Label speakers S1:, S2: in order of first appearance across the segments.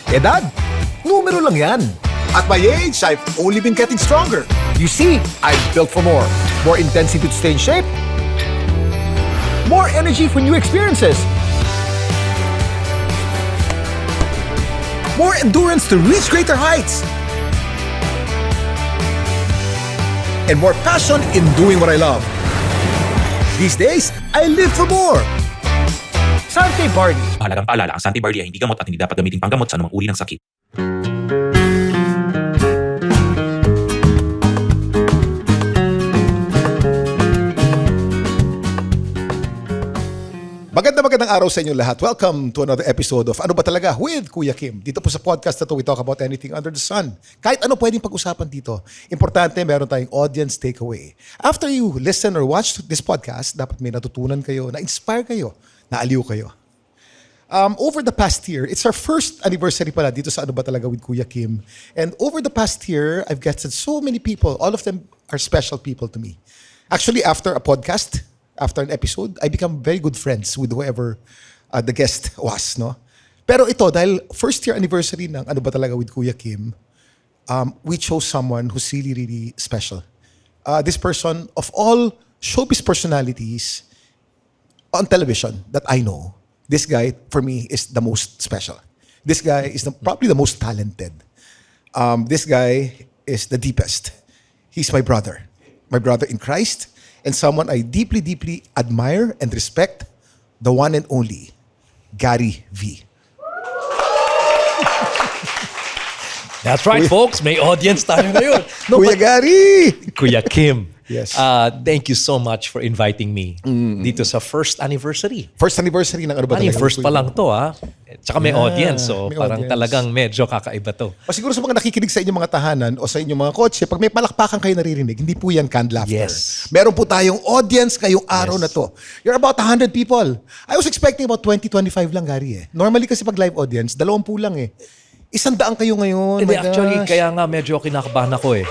S1: Edad, numero lang yan.
S2: At my age, I've only been getting stronger.
S1: You see, I've built for more. More intensity to stay in shape. More energy for new experiences.
S2: More endurance to reach greater heights. And more passion in doing what I love. These days, I live for more.
S1: Sante Barley.
S3: Mahalagang paalala, ang Santi Barley ay hindi gamot at hindi dapat gamitin panggamot sa anumang uri ng sakit.
S2: Magandang araw sa inyo lahat. Welcome to another episode of Ano Ba Talaga with Kuya Kim. Dito po sa podcast na to, we talk about anything under the sun. Kahit ano pwedeng pag-usapan dito. Importante, meron tayong audience takeaway. After you listen or watch this podcast, dapat may natutunan kayo, na-inspire kayo, na-aliw kayo. Over the past year, it's our first anniversary pala dito sa Ano Ba Talaga with Kuya Kim. And over the past year, I've guested so many people. All of them are special people to me. Actually, after a podcast, after an episode, I become very good friends with whoever the guest was, no? Pero ito, dahil first year anniversary ng Ano Ba Talaga with Kuya Kim, we chose someone who's really, really special. This person, of all showbiz personalities on television that I know, this guy, for me, is the most special. This guy is probably the most talented. This guy is the deepest. He's my brother in Christ, and someone I deeply, deeply admire and respect, the one and only Gary V.
S4: That's right, folks. May audience tayo ngayon.
S2: Kuya Gary!
S4: Kuya Kim.
S2: Yes.
S4: Thank you so much for inviting me dito sa first anniversary.
S2: First anniversary ng Ano Ba Talaga?
S4: First pa lang to, ha? Tsaka may audience, so
S2: may
S4: parang
S2: audience.
S4: talagang medyo kakaiba to.
S2: O siguro sa mga nakikinig sa inyong mga tahanan o sa inyong mga kotse, pag may palakpakan kayo naririnig, hindi po yan canned laughter.
S4: Yes.
S2: Meron po tayong audience ngayong araw na to. You're about 100 people. I was expecting about 20-25 lang, Gary. Normally kasi pag live audience, 20 lang eh. 100 kayo ngayon.
S4: Hindi,
S2: My
S4: actually,
S2: gosh.
S4: kaya nga medyo kinakabahan ako eh.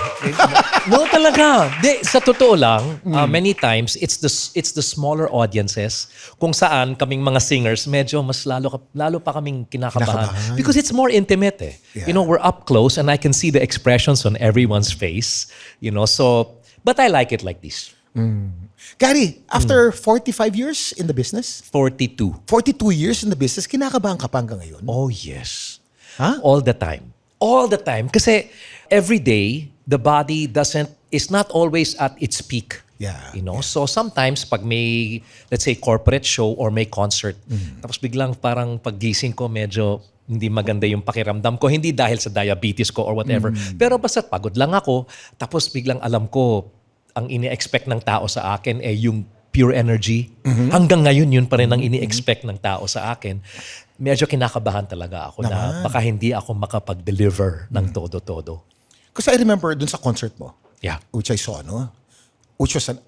S4: No, talaga. Di, sa totoo lang, many times, it's the smaller audiences kung saan kaming mga singers, medyo mas lalo pa kaming kinakabahan. Because it's more intimate eh.
S2: Yeah.
S4: You know, we're up close and I can see the expressions on everyone's face. You know, so, but I like it like this.
S2: Gary, after 45 years in the business,
S4: 42.
S2: 42 years in the business, kinakabahan ka pa hanggang ngayon?
S4: Oh, yes.
S2: Huh?
S4: All the time. All the time. Kasi every day, the body is not always at its peak.
S2: Yeah,
S4: You know? So sometimes pag may, let's say, corporate show or may concert, tapos biglang parang paggising ko medyo hindi maganda yung pakiramdam ko. Hindi dahil sa diabetes ko or whatever. Pero basta pagod lang ako, tapos biglang alam ko, ang ini-expect ng tao sa akin ay yung pure energy. Hanggang ngayon, yun pa rin ang ini-expect ng tao sa akin. Medyo kinakabahan talaga ako na baka hindi ako makapag-deliver ng todo-todo.
S2: Kasi I remember dun sa concert mo,
S4: Yeah.
S2: which I saw, no? Which was an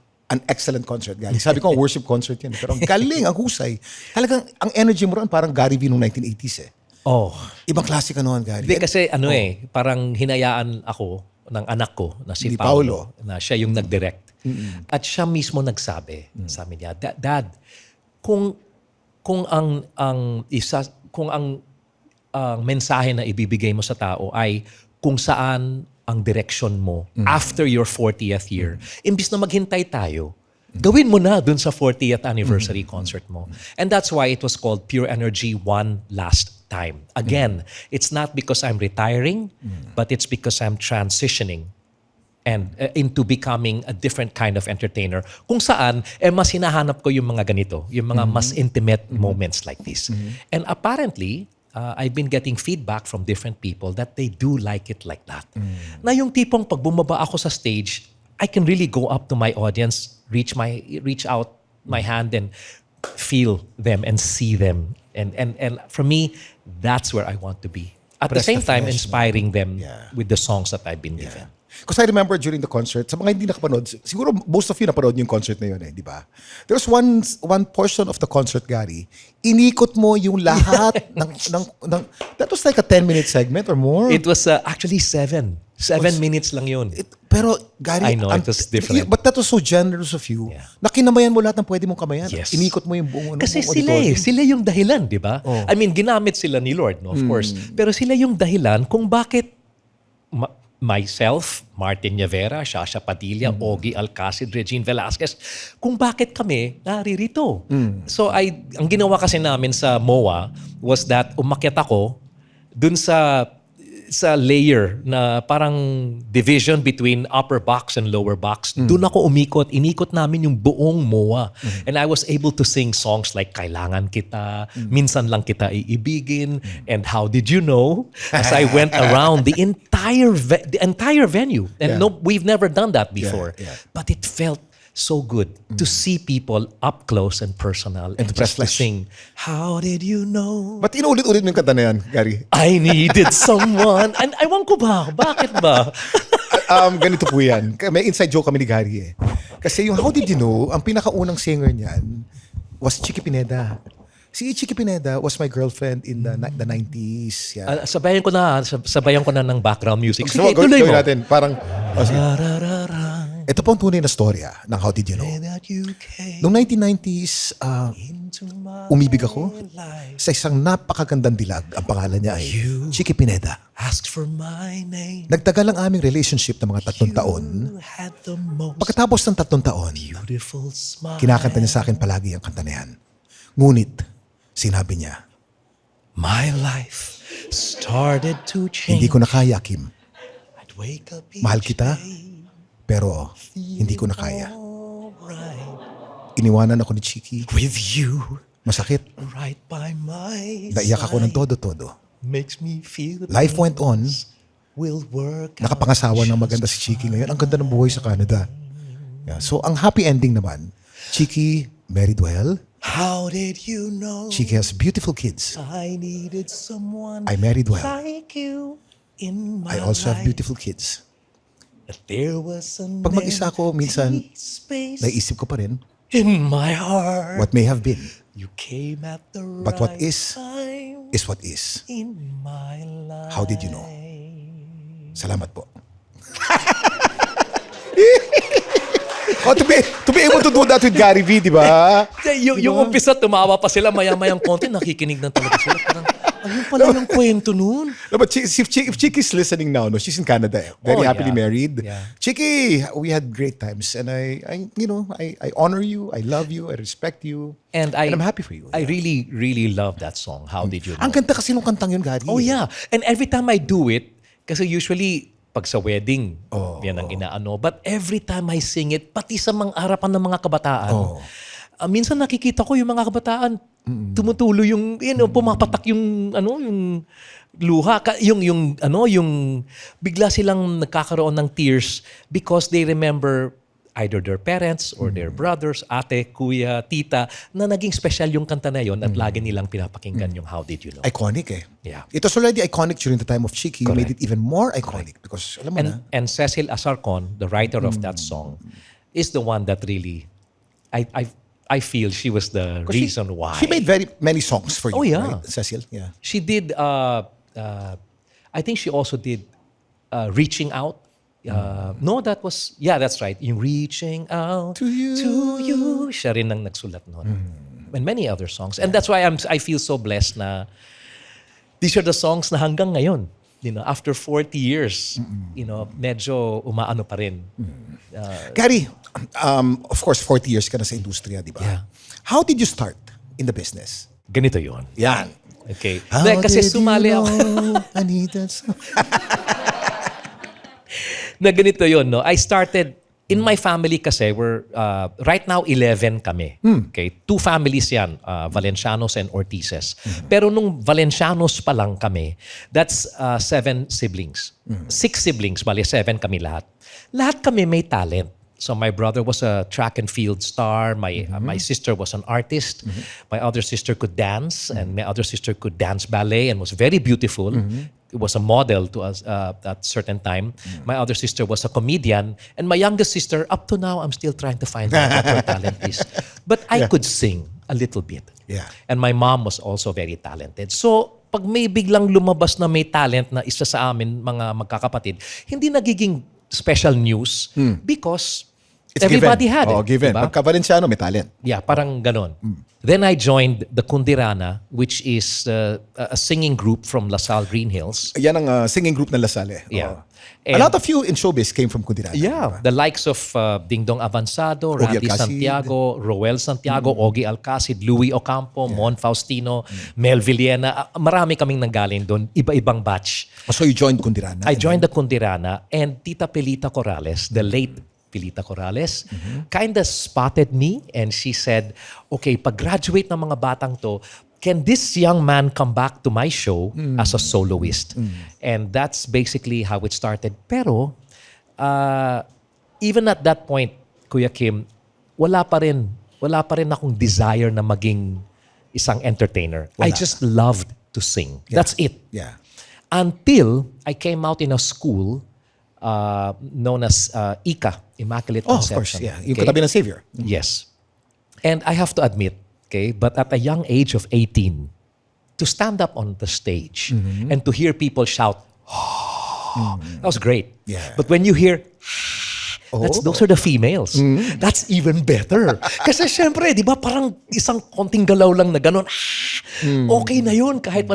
S2: excellent concert, Gary. Sabi ko, worship concert yan. Pero ang galing, ang husay. Talagang, ang energy mo ron, parang Gary V nung 1980s eh.
S4: Oh.
S2: Ibang klase ka noon, Gary.
S4: Hindi kasi parang hinayaan ako ng anak ko na si
S2: Ni
S4: Paolo, na siya yung nag-direct. At siya mismo nagsabi, sabi niya, Dad, kung ang mensahe na ibibigay mo sa tao ay kung saan ang direction mo after your 40th year, imbis na maghintay tayo, gawin mo na dun sa 40th anniversary concert mo. And that's why it was called Pure Energy One Last Time. Again, it's not because I'm retiring, but it's because I'm transitioning and into becoming a different kind of entertainer kung saan mas hinahanap ko yung mga ganito, yung mga mas intimate moments like this. And apparently, I've been getting feedback from different people that they do like it like that. Na yung tipong pag bumaba ako sa stage, I can really go up to my audience, reach out my hand and feel them and see them. And for me, that's where I want to be. At the
S2: Press
S4: same
S2: the
S4: time,
S2: flesh,
S4: inspiring them
S2: Yeah.
S4: with the songs that I've been given.
S2: Because I remember during the concert, sa mga hindi nakapanood, siguro most of you napanood yung concert na yun eh, di ba? There was one portion of the concert, Gary, inikot mo yung lahat ng that was like a 10-minute segment or more.
S4: It was actually 7 7 minutes lang yun.
S2: Pero, Gary,
S4: I know, it was different.
S2: But that was so generous of you.
S4: Yeah.
S2: Na kinamayan mo lahat ng pwede mong kamayan.
S4: Yes.
S2: Inikot mo yung buong
S4: Kasi
S2: buong
S4: sila
S2: auditorium.
S4: sila yung dahilan, di ba?
S2: Oh.
S4: I mean, ginamit sila ni Lord, no, of course. Pero sila yung dahilan kung bakit myself, Martin Nievera, Shasha Padilla, Ogie Alcacid, Regine Velasquez, kung bakit kami naririto. So ang ginawa kasi namin sa MOA was that umakyat ako dun sa layer na parang division between upper box and lower box. Doon ako umikot. Inikot namin yung buong MOA. And I was able to sing songs like Kailangan Kita, Minsan Lang Kita Iibigin, and How Did You Know? As I went around the entire venue. And
S2: Yeah.
S4: we've never done that before.
S2: Yeah.
S4: But it felt so good to see people up close and personal and
S2: to
S4: just to
S2: press flesh.
S4: sing, How Did You Know?
S2: Ba't inuulit-ulit mo yung kanta na yan, Gary?
S4: I needed someone. And ewan ko ba? Bakit ba?
S2: Ganito po yan. May inside joke kami ni Gary eh. Kasi yung How Did You Know, ang pinakaunang singer niyan was Chicky Pineda. Si Chicky Pineda was my girlfriend in the 90s. Yeah.
S4: Sabayan ko na ng background music.
S2: Gusto
S4: Sige,
S2: mo,
S4: tuloy mo.
S2: gawin natin. Parang, sige.
S4: Tarararang,
S2: Ito po ang tunay na storya ng How Did You Know.
S4: that you came
S2: Noong 1990s,
S4: into my
S2: umibig ako
S4: life.
S2: sa isang napakagandang dilag. Ang pangalan niya ay Chicky Pineda.
S4: Asked for my name.
S2: Nagtagal ang aming relationship ng mga 3 taon.
S4: You had the most
S2: Pagkatapos ng 3 taon,
S4: beautiful smile.
S2: kinakanta niya sa akin palagi ang kanta na yan. Ngunit, sinabi niya,
S4: My life started to change.
S2: hindi ko na kaya, Kim.
S4: I'd wake up each
S2: Mahal kita,
S4: day,
S2: pero hindi ko na kaya.
S4: alright,
S2: Iniwanan ako ni Chicky.
S4: with you
S2: Masakit.
S4: right by my
S2: Naiyak ako ng
S4: side.
S2: todo-todo.
S4: Makes me feel that
S2: Life went on.
S4: will work out.
S2: Nakapangasawa ng maganda si Chicky ngayon. Ang ganda ng buhay sa Canada. Yeah. So, ang happy ending naman, Chicky married well.
S4: How did you know
S2: Chicky has beautiful kids.
S4: I needed someone
S2: I married well.
S4: like you in my
S2: I also have
S4: life?
S2: beautiful kids.
S4: That there was an
S2: Pag mag-isa ako, minsan,
S4: empty space
S2: Naisip ko pa rin
S4: in my heart.
S2: what may have been
S4: You came at the
S2: But what
S4: right
S2: is
S4: time
S2: is what is.
S4: in my life.
S2: How did you know? Salamat po. Oh, to be able to do that with Gary V, di ba?
S4: Yung umpisa, tumawa pa sila, maya-mayang konti, nakikinig na talaga sila. Parang, ayun pala yung kwento nun.
S2: No, but if Chicky's listening now, no, she's in Canada, very
S4: Oh,
S2: happily
S4: yeah.
S2: married.
S4: Yeah.
S2: Chicky, we had great times, and I honor you, I love you, I respect you,
S4: And
S2: I'm happy for you.
S4: I really, really love that song. How did you know?
S2: Ang ganda kasi nung kantang yun, Gary.
S4: Oh yeah. And every time I do it, kasi usually pag sa wedding, yan ang inaano. But every time I sing it, pati sa mga harapan ng mga kabataan, minsan nakikita ko yung mga kabataan, tumutulo yung, pumapatak yung, yung luha. Yung bigla silang nagkakaroon ng tears because they remember either their parents or their brothers, ate, kuya, tita, na naging special yung kanta na yon at lagi nilang pinapakinggan yung How Did You Know.
S2: Iconic eh.
S4: Yeah.
S2: It was already iconic during the time of Chicky. You made it even more iconic because, alam mo na,
S4: And Cecil Asarcon, the writer of that song, is the one that really, I feel she was the reason why.
S2: She made very many songs for you,
S4: Oh, yeah.
S2: right, Cecil? Yeah.
S4: She did, I think she also did Reaching Out. No, that's right. Yung Reaching Out
S2: To you.
S4: Siya rin ang nagsulat nun. And many other songs. And that's why I feel so blessed na these are the songs na hanggang ngayon, after 40 years, medyo umaano pa rin.
S2: Gary, of course, 40 years ka na sa industriya, di ba?
S4: Yeah.
S2: How did you start in the business?
S4: Ganito yon.
S2: Yan.
S4: Okay.
S2: How
S4: Kasi
S2: did
S4: sumali
S2: you
S4: ako.
S2: know I need that song?
S4: Na ganito yun, no? I started, in my family kasi, we're, right now, 11 kami. Okay? 2 families yan, Valencianos and Ortizes. Pero nung Valencianos pa lang kami, that's 7 siblings. 6 siblings, bali 7 kami lahat. Lahat kami may talent. So my brother was a track and field star. My sister was an artist. My other sister could dance, and my other sister could dance ballet and was very beautiful. It was a model to us at certain time. My other sister was a comedian, and my youngest sister, up to now, I'm still trying to find out what her talent is. But I could sing a little bit.
S2: Yeah.
S4: And my mom was also very talented. So pag may biglang lumabas na may talent na isa sa amin, mga magkakapatid, hindi nagiging special news because
S2: It's
S4: everybody
S2: given.
S4: had it.
S2: Oo, given.
S4: diba?
S2: Pagka Valenciano, may talent.
S4: Yeah, parang ganon. Then I joined the Kundirana, which is a singing group from LaSalle Green Hills.
S2: Yan ang singing group ng Lasal.
S4: Yeah.
S2: Oo.
S4: And-
S2: A lot of you in showbiz came from Kundirana.
S4: Yeah, the likes of Ding Dong Avanzado,
S2: Ogie
S4: Randy
S2: Alcacid.
S4: Santiago, Roel Santiago, Ogie Alcacid, Louie Ocampo, Mon Faustino, Mel Villena. Marami kaming nanggaling doon, iba-ibang batch.
S2: So you joined Kundirana.
S4: I joined the Kundirana, and Tita Pelita Corrales, the late Pelita Corrales, kind of spotted me and she said, okay, pag-graduate ng mga batang to, can this young man come back to my show as a soloist? And that's basically how it started. Pero, even at that point, Kuya Kim, wala pa rin akong desire na maging isang entertainer. I just loved to sing. That's it.
S2: Yeah.
S4: Until I came out in a school known as ICA, Immaculate
S2: Oh, of
S4: Conception.
S2: course. Yeah. Yung
S4: Okay?
S2: katabi ng Savior.
S4: Yes. And I have to admit, okay, but at a young age of 18, to stand up on the stage and to hear people shout, that was great.
S2: Yeah.
S4: But when you hear, those are the females. That's even better. Kasi syempre, di ba, parang isang konting galaw lang na gano'n, okay na yun. Kahit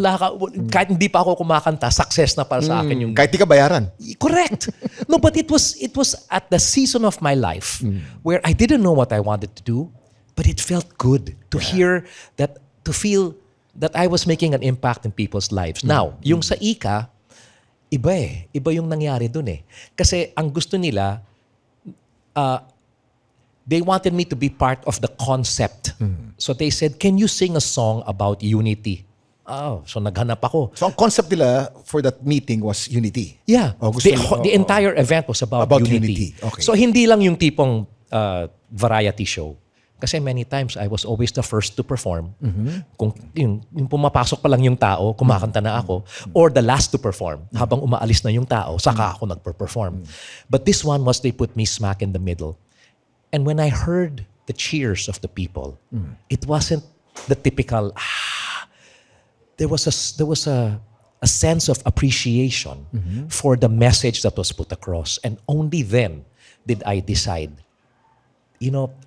S4: kahit hindi pa ako kumakanta, success na para sa akin yung
S2: Kahit di ka bayaran.
S4: correct. No, but it was at the season of my life where I didn't know what I wanted to do, but it felt good to hear that, to feel that I was making an impact in people's lives. Now, yung sa ICA, iba eh. Iba yung nangyari dun eh. Kasi ang gusto nila, they wanted me to be part of the concept. So they said, can you sing a song about unity? Oh, so naghanap ako.
S2: So ang concept nila for that meeting was unity.
S4: Yeah.
S2: Oh, gusto
S4: the,
S2: nila-
S4: the entire event was about unity.
S2: Okay.
S4: So hindi lang yung tipong variety show. Kasi many times I was always the first to perform. Kung yung pumapasok pa lang yung tao, kumakanta na ako, or the last to perform. Habang umaalis na yung tao, saka ako nagper-perform. But this one was they put me smack in the middle. And when I heard the cheers of the people, it wasn't the typical there was a sense of appreciation for the message that was put across. And only then did I decide,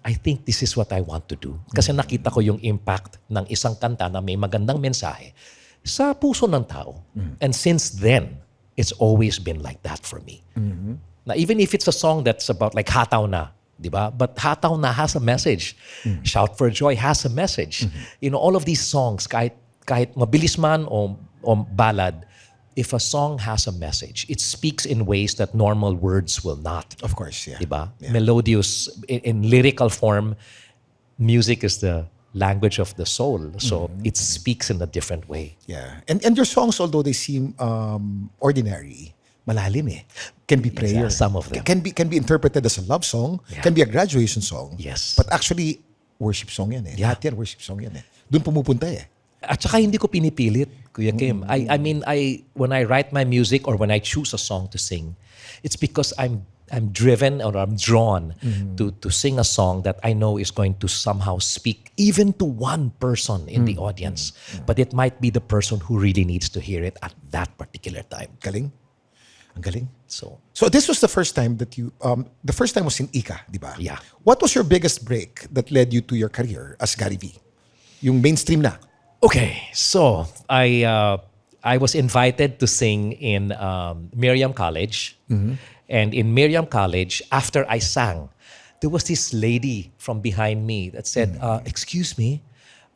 S4: I think this is what I want to do. Kasi nakita ko yung impact ng isang kanta na may magandang mensahe sa puso ng tao. And since then, it's always been like that for me. Na even if it's a song that's about like Hataw Na, di ba? But Hataw Na has a message. Shout for Joy has a message. All of these songs, kahit mabilis man o ballad, if a song has a message, it speaks in ways that normal words will not.
S2: Of course, yeah.
S4: Diba?
S2: Yeah.
S4: Melodious, in lyrical form, music is the language of the soul. So it speaks in a different way.
S2: Yeah. And your songs, although they seem ordinary, malalim eh. Can be prayer.
S4: some of them.
S2: Can be interpreted as a love song.
S4: Yeah.
S2: Can be a graduation song.
S4: Yes.
S2: But actually, worship song yan eh.
S4: Yeah.
S2: Lahat yan, worship song yan eh. Doon pumupunta eh.
S4: At saka hindi ko pinipilit, Kuya Kim. I mean, when I write my music or when I choose a song to sing, it's because I'm driven or I'm drawn to sing a song that I know is going to somehow speak even to one person in the audience. But it might be the person who really needs to hear it at that particular time.
S2: Galing. Ang galing.
S4: So,
S2: this was the first time that you, the first time was in Ika, di ba?
S4: Yeah.
S2: What was your biggest break that led you to your career as Gary V? Yung mainstream na.
S4: okay, so I was invited to sing in Miriam College. And in Miriam College, after I sang, there was this lady from behind me that said, excuse me,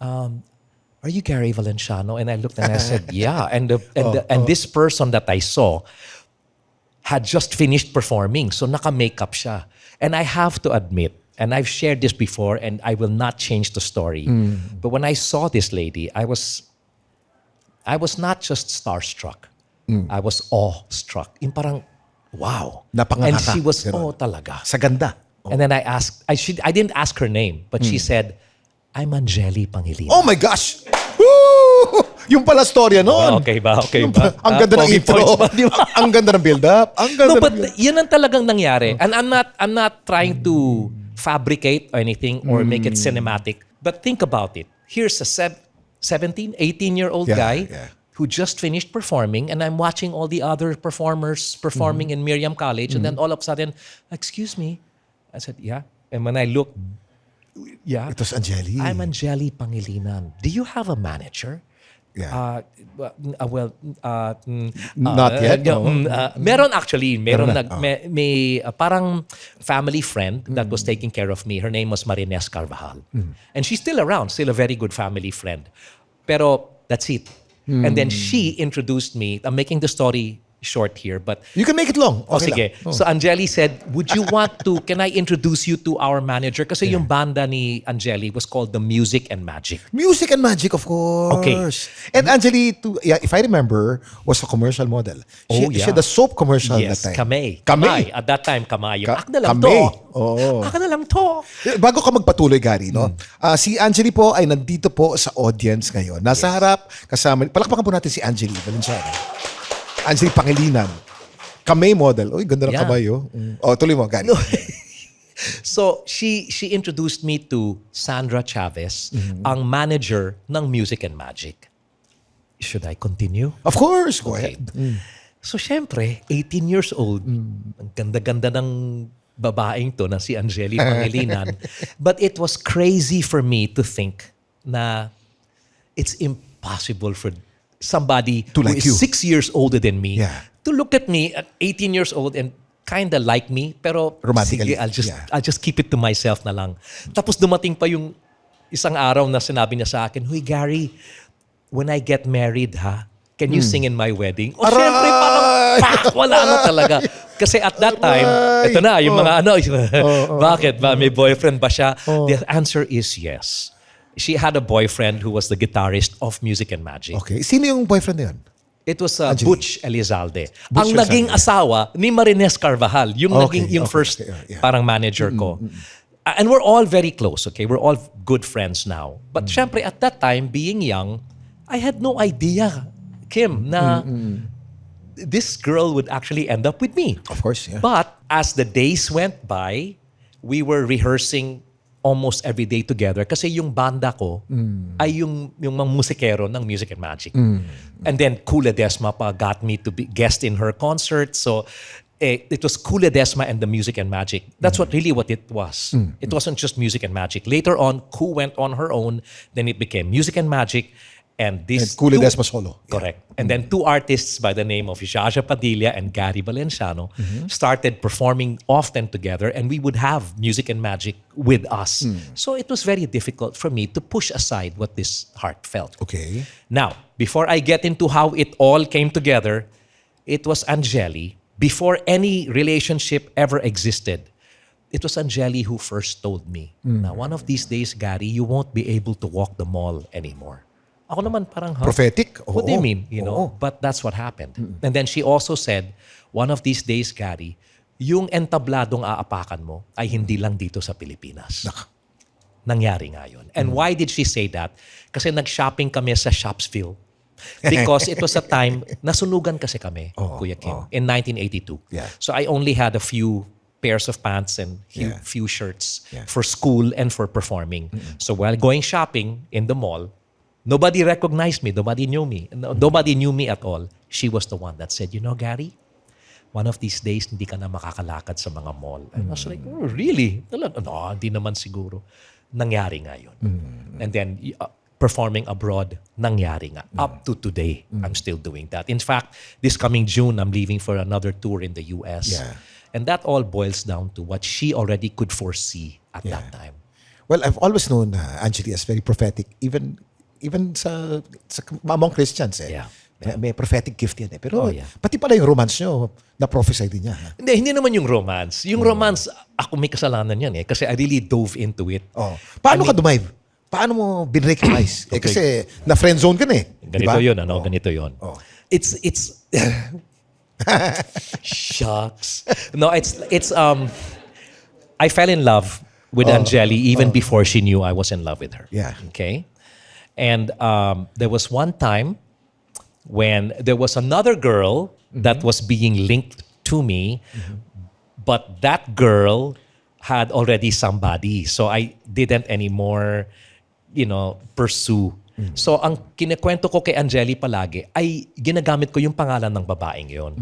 S4: are you Gary Valenciano? And I looked and I said, yeah. And this person that I saw had just finished performing. So naka-makeup siya. And I have to admit, and I've shared this before and I will not change the story. But when I saw this lady, I was not just starstruck. I was awestruck. Yung parang, wow.
S2: Napanganga
S4: And
S2: ka.
S4: she was,
S2: Ganun.
S4: talaga.
S2: Sa ganda.
S4: And then I asked, I didn't ask her name, but she said, I'm Angeli Pangilinan.
S2: Oh my gosh! Woo! Yung pala storya noon.
S4: Okay ba? Okay
S2: Yung
S4: ba?
S2: Ang ganda ng
S4: Pogi
S2: intro.
S4: points ba? Di ba?
S2: Ang ganda ng build-up. Ang ganda
S4: No, but
S2: ng build-up.
S4: yun ang talagang nangyari. And I'm not trying to fabricate or anything or make it cinematic. But think about it. Here's a 17, 18-year-old
S2: Yeah,
S4: guy
S2: yeah.
S4: who just finished performing, and I'm watching all the other performers performing in Miriam College, and then all of a sudden, excuse me, I said, yeah. And when I looked, yeah,
S2: It was Angeli.
S4: I'm Angeli Pangilinan. Do you have a manager?
S2: Yeah.
S4: Not
S2: yet, no.
S4: Meron actually. Meron
S2: Meron na,
S4: may parang family friend that was taking care of me. Her name was Marines Carvajal. And she's still around, still a very good family friend. Pero that's it. And then she introduced me. I'm making the story short here, but
S2: You can make it long.
S4: oh,
S2: Okay
S4: sige.
S2: lang. Oh.
S4: So Angeli said, would you want to, can I introduce you to our manager? Kasi yung banda ni Angeli was called the Music and Magic.
S2: Music and Magic, of course.
S4: Okay.
S2: And Angeli, if I remember, was a commercial model.
S4: Oh,
S2: She
S4: yeah.
S2: had a soap commercial
S4: Yes,
S2: that time.
S4: Kamay. At that time, Kamay.
S2: Ka-
S4: Ak na lang
S2: Kamay.
S4: to.
S2: Oo.
S4: Ak na lang to.
S2: Bago ka magpatuloy, Gary, no? Si Angeli po ay nandito po sa audience ngayon. Nasa harap, kasama, palakpakan po natin si Angeli Valenciano. Angeli Pangilinan. Kamay model. Uy, ganda ng
S4: Yeah.
S2: kamay, oh. Oh, tuloy mo, Gary.
S4: So she introduced me to Sandra Chavez, ang manager ng Music and Magic. Should I continue?
S2: Of course, go
S4: Okay.
S2: ahead.
S4: So syempre, 18 years old, ang ganda-ganda ng babaeng to na si Angeli Pangilinan. But it was crazy for me to think na it's impossible for somebody
S2: To
S4: who
S2: like
S4: is
S2: you.
S4: 6 years older than me
S2: Yeah.
S4: to look at me at 18 years old and kind of like me, pero
S2: Romantically,
S4: sige,
S2: yeah.
S4: I'll just keep it to myself na lang. Tapos dumating pa yung isang araw na sinabi niya sa akin, "Huy Gary, when I get married ha, can you sing in my wedding?" O syempre parang wala na talaga. Kasi at that time, ito na, yung mga bakit ba? May boyfriend ba siya? The answer is yes. She had a boyfriend who was the guitarist of Music and Magic.
S2: Okay. Sino yung boyfriend na yun?
S4: It was
S2: Angeli.
S4: Butch Elizalde.
S2: Butch
S4: Ang naging
S2: Elizalde.
S4: asawa ni Marines Carvajal. Yung
S2: Okay,
S4: naging yung
S2: okay,
S4: first
S2: okay, yeah.
S4: parang manager ko. And we're all very close, okay? We're all good friends now. But syempre, at that time, being young, I had no idea, Kim, na this girl would actually end up with me.
S2: Of course, yeah.
S4: But as the days went by, we were rehearsing almost every day together kasi yung banda ko ay yung mga musikero ng Music and Magic. And then Cool Ledesma pa got me to be guest in her concert. So it was Cool Ledesma and the Music and Magic. That's what it was. It wasn't just Music and Magic. Later on, Cool went on her own. Then it became Music and Magic. And this
S2: And Cool Ledesma solo. Yeah.
S4: Correct. And then two artists by the name of Jaja Padilla and Gary Valenciano started performing often together, and we would have Music and Magic with us. So it was very difficult for me to push aside what this heart felt.
S2: Okay.
S4: Now, before I get into how it all came together, it was Angeli. Before any relationship ever existed, it was Angeli who first told me, now one of these days, Gary, you won't be able to walk the mall anymore. Ako naman parang, huh?
S2: Prophetic?
S4: What do you
S2: Oo.
S4: mean? You know?
S2: Oo.
S4: But that's what happened. And then she also said, one of these days, Gary, yung entabladong aapakan mo ay hindi lang dito sa Pilipinas. Nangyari nga yun. And why did she say that? Kasi nag-shopping kami sa Shopsville. Because it was a time, nasunugan kasi kami, Kuya Kim, in 1982.
S2: Yeah.
S4: So I only had a few pairs of pants and
S2: Yeah.
S4: few shirts
S2: Yeah.
S4: for school and for performing. So while going shopping in the mall, nobody recognized me. Nobody knew me. Nobody knew me at all. She was the one that said, you know, Gary, one of these days, hindi ka na makakalakad sa mga mall. And I was like, oh, really? No, hindi naman siguro. Nangyari nga yun. And then, performing abroad, nangyari nga. Up to today, I'm still doing that. In fact, this coming June, I'm leaving for another tour in the US.
S2: Yeah.
S4: And that all boils down to what she already could foresee at that time.
S2: Well, I've always known Angeli as very prophetic. Even sa among Christians
S4: Yeah.
S2: May prophetic gift yan eh. Pero
S4: Oh, yeah.
S2: pati pala yung romance nyo, na-prophesy din niya. Ha?
S4: Hindi naman yung romance. Yung romance, ako may kasalanan yan eh. Kasi I really dove into it.
S2: Oh. Paano ka dumive? Paano mo binrake yung ice? Eh, kasi na-friend zone ka na eh.
S4: Ganito
S2: Diba?
S4: yun, ano? Ganito yun.
S2: Oh.
S4: It's shucks. No, it's I fell in love with Angeli even before she knew I was in love with her.
S2: Yeah.
S4: Okay. And there was one time when there was another girl that was being linked to me, but that girl had already somebody. So I didn't anymore, pursue So ang kinikwento ko kay Angeli palagi ay ginagamit ko yung pangalan ng babaeng yon.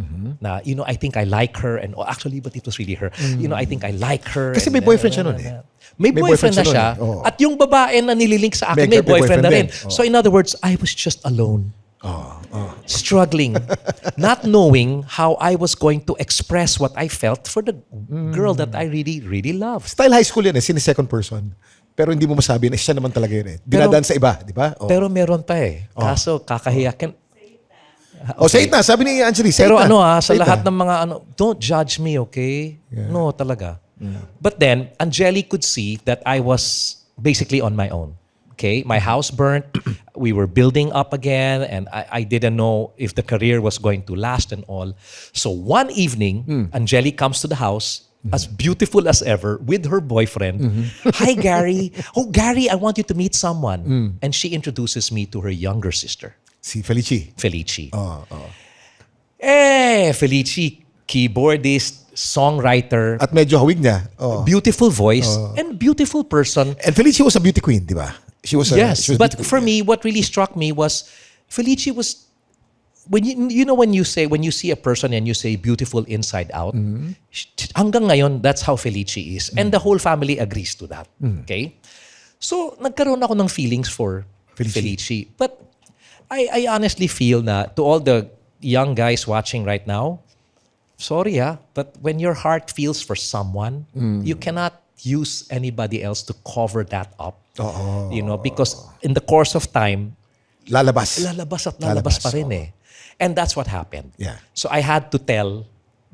S4: Na, I think I like her and actually, but it was really her. I think I like her.
S2: Kasi
S4: and,
S2: may boyfriend siya nun eh.
S4: May boyfriend na
S2: siya
S4: siya.
S2: nun eh. Oo.
S4: At yung babae na nililink sa akin, may boyfriend na rin.
S2: din.
S4: So in other words, I was just alone. Struggling. Not knowing how I was going to express what I felt for the girl that I really, really loved.
S2: Style high school yan eh, second person. Pero hindi mo masabi na siya naman talaga yun eh. Dinadaan sa iba, di ba?
S4: Pero meron pa eh. Kaso kakahiyakin.
S2: Say it na. Sabi ni Angeli, say
S4: Pero
S2: it na.
S4: sa
S2: Say it
S4: lahat
S2: na.
S4: ng mga don't judge me, okay? No, talaga. But then, Angeli could see that I was basically on my own. Okay? My house burnt. We were building up again and I didn't know if the career was going to last and all. So one evening, Angeli comes to the house as beautiful as ever with her boyfriend. Hi, Gary. Oh, Gary, I want you to meet someone. And she introduces me to her younger sister,
S2: Si Felici.
S4: Felici. Felici, keyboardist, songwriter,
S2: At medyo hawig niya. Oh.
S4: beautiful voice, and beautiful person.
S2: And Felici was a beauty queen, di ba? She was
S4: Yes,
S2: she was
S4: but
S2: beauty
S4: for
S2: queen.
S4: me, what really struck me was Felici was when when you see a person and you say beautiful inside out. Hanggang ngayon, that's how Felici is, and the whole family agrees to that. Okay, so nagkaroon ako ng feelings for Felici, but I honestly feel na to all the young guys watching right now, sorry but when your heart feels for someone, you cannot use anybody else to cover that up. Because in the course of time,
S2: Lalabas.
S4: lalabas pa rin eh. And that's what happened.
S2: Yeah.
S4: So I had to tell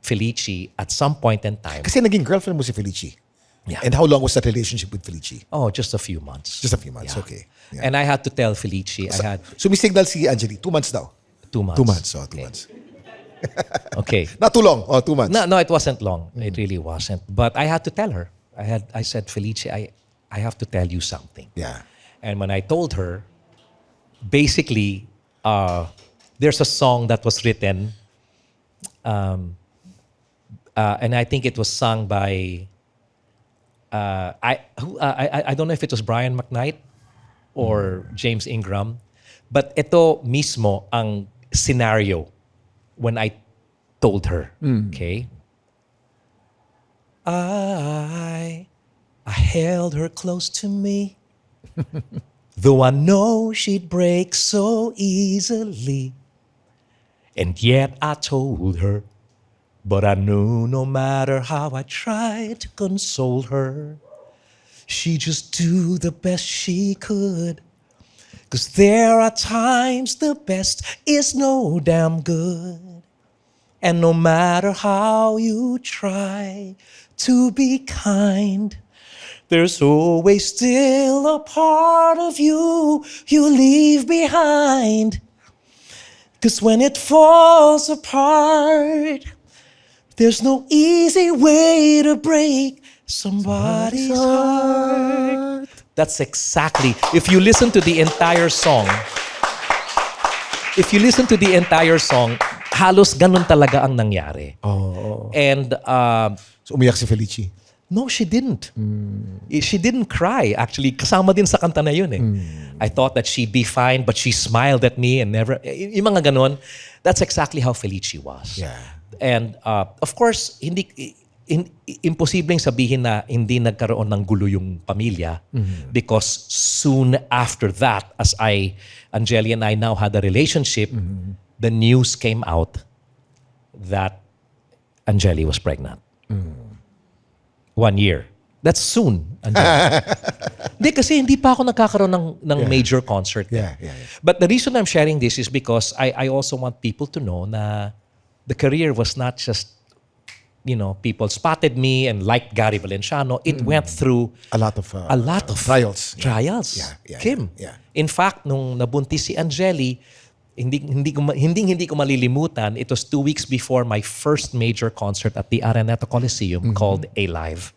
S4: Felici at some point in time.
S2: Kasi naging girlfriend mo si Felici.
S4: Yeah.
S2: And how long was that relationship with Felici?
S4: Oh, just a few months.
S2: Just a few months,
S4: Yeah.
S2: okay. Yeah.
S4: And I had to tell Felici, I had
S2: So may signal si Angeli, 2 months daw.
S4: 2 months.
S2: 2 months, 2
S4: Okay.
S2: months.
S4: Okay.
S2: Not too long, 2 months.
S4: No, it wasn't long. It really wasn't. But I had to tell her. I said, Felici, I have to tell you something.
S2: Yeah.
S4: And when I told her, basically, there's a song that was written, and I think it was sung by, I don't know if it was Brian McKnight or James Ingram, but ito mismo ang scenario when I told her. Okay? I held her close to me, though I know she'd break so easily. And yet I told her, but I knew no matter how I tried to console her, she'd just do the best she could. 'Cause there are times the best is no damn good. And no matter how you try to be kind, there's always still a part of you leave behind. 'Cause when it falls apart, there's no easy way to break somebody's heart. That's exactly, if you listen to the entire song, halos ganun talaga ang nangyari. And
S2: So umiyak si Felici.
S4: no, she didn't. She didn't cry. Actually, kasama din sa kanta na yun eh. I thought that she'd be fine, but she smiled at me and never, yung mga ganun. That's exactly how Felici was.
S2: Yeah.
S4: And of course, imposibleng sabihin na hindi nagkaroon ng gulo yung pamilya because soon after that, as Angeli and I now had a relationship, the news came out that Angeli was pregnant. 1 year. That's soon. Hindi kasi hindi pa ako nagkakaroon ng major concert.
S2: Yeah.
S4: But the reason I'm sharing this is because I also want people to know na the career was not just, people spotted me and liked Gary Valenciano. It went through
S2: A lot of trials.
S4: trials.
S2: Yeah.
S4: Kim.
S2: Yeah.
S4: In fact, nung nabuntis si Angeli, hindi ko malilimutan, it was 2 weeks before my first major concert at the Araneta Coliseum called A-Live.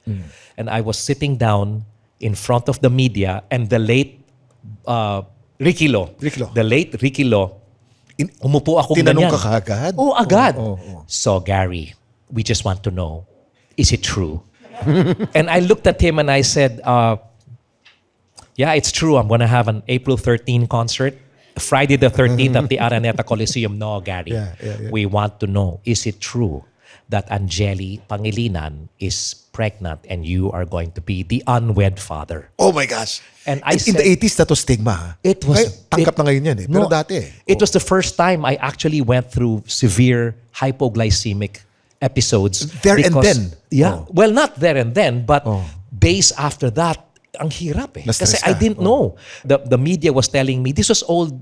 S4: And I was sitting down in front of the media and the late Ricky Lo. The late Ricky Lo. Umupo ako
S2: Tinanong
S4: ganyan.
S2: ka kaagad?
S4: Oo, agad.
S2: Oo.
S4: So, Gary, we just want to know, is it true? And I looked at him and I said, Yeah, it's true. I'm gonna have an April 13 concert. Friday the 13th at the Araneta Coliseum. No, Gary.
S2: Yeah.
S4: We want to know, is it true that Angeli Pangilinan is pregnant and you are going to be the unwed father?
S2: Oh my gosh.
S4: And I
S2: in
S4: said-
S2: the 80s, that was stigma. Ha?
S4: It was-
S2: Ngayon, tangkap na ngayon yan eh. Pero
S4: No,
S2: dati
S4: It was the first time I actually went through severe hypoglycemic episodes.
S2: There and then?
S4: Yeah.
S2: Oh.
S4: Well, not there and then, but
S2: Oh.
S4: days after that, ang hirap eh.
S2: Na-stress
S4: Kasi I
S2: ka.
S4: didn't know. The media was telling me, this was old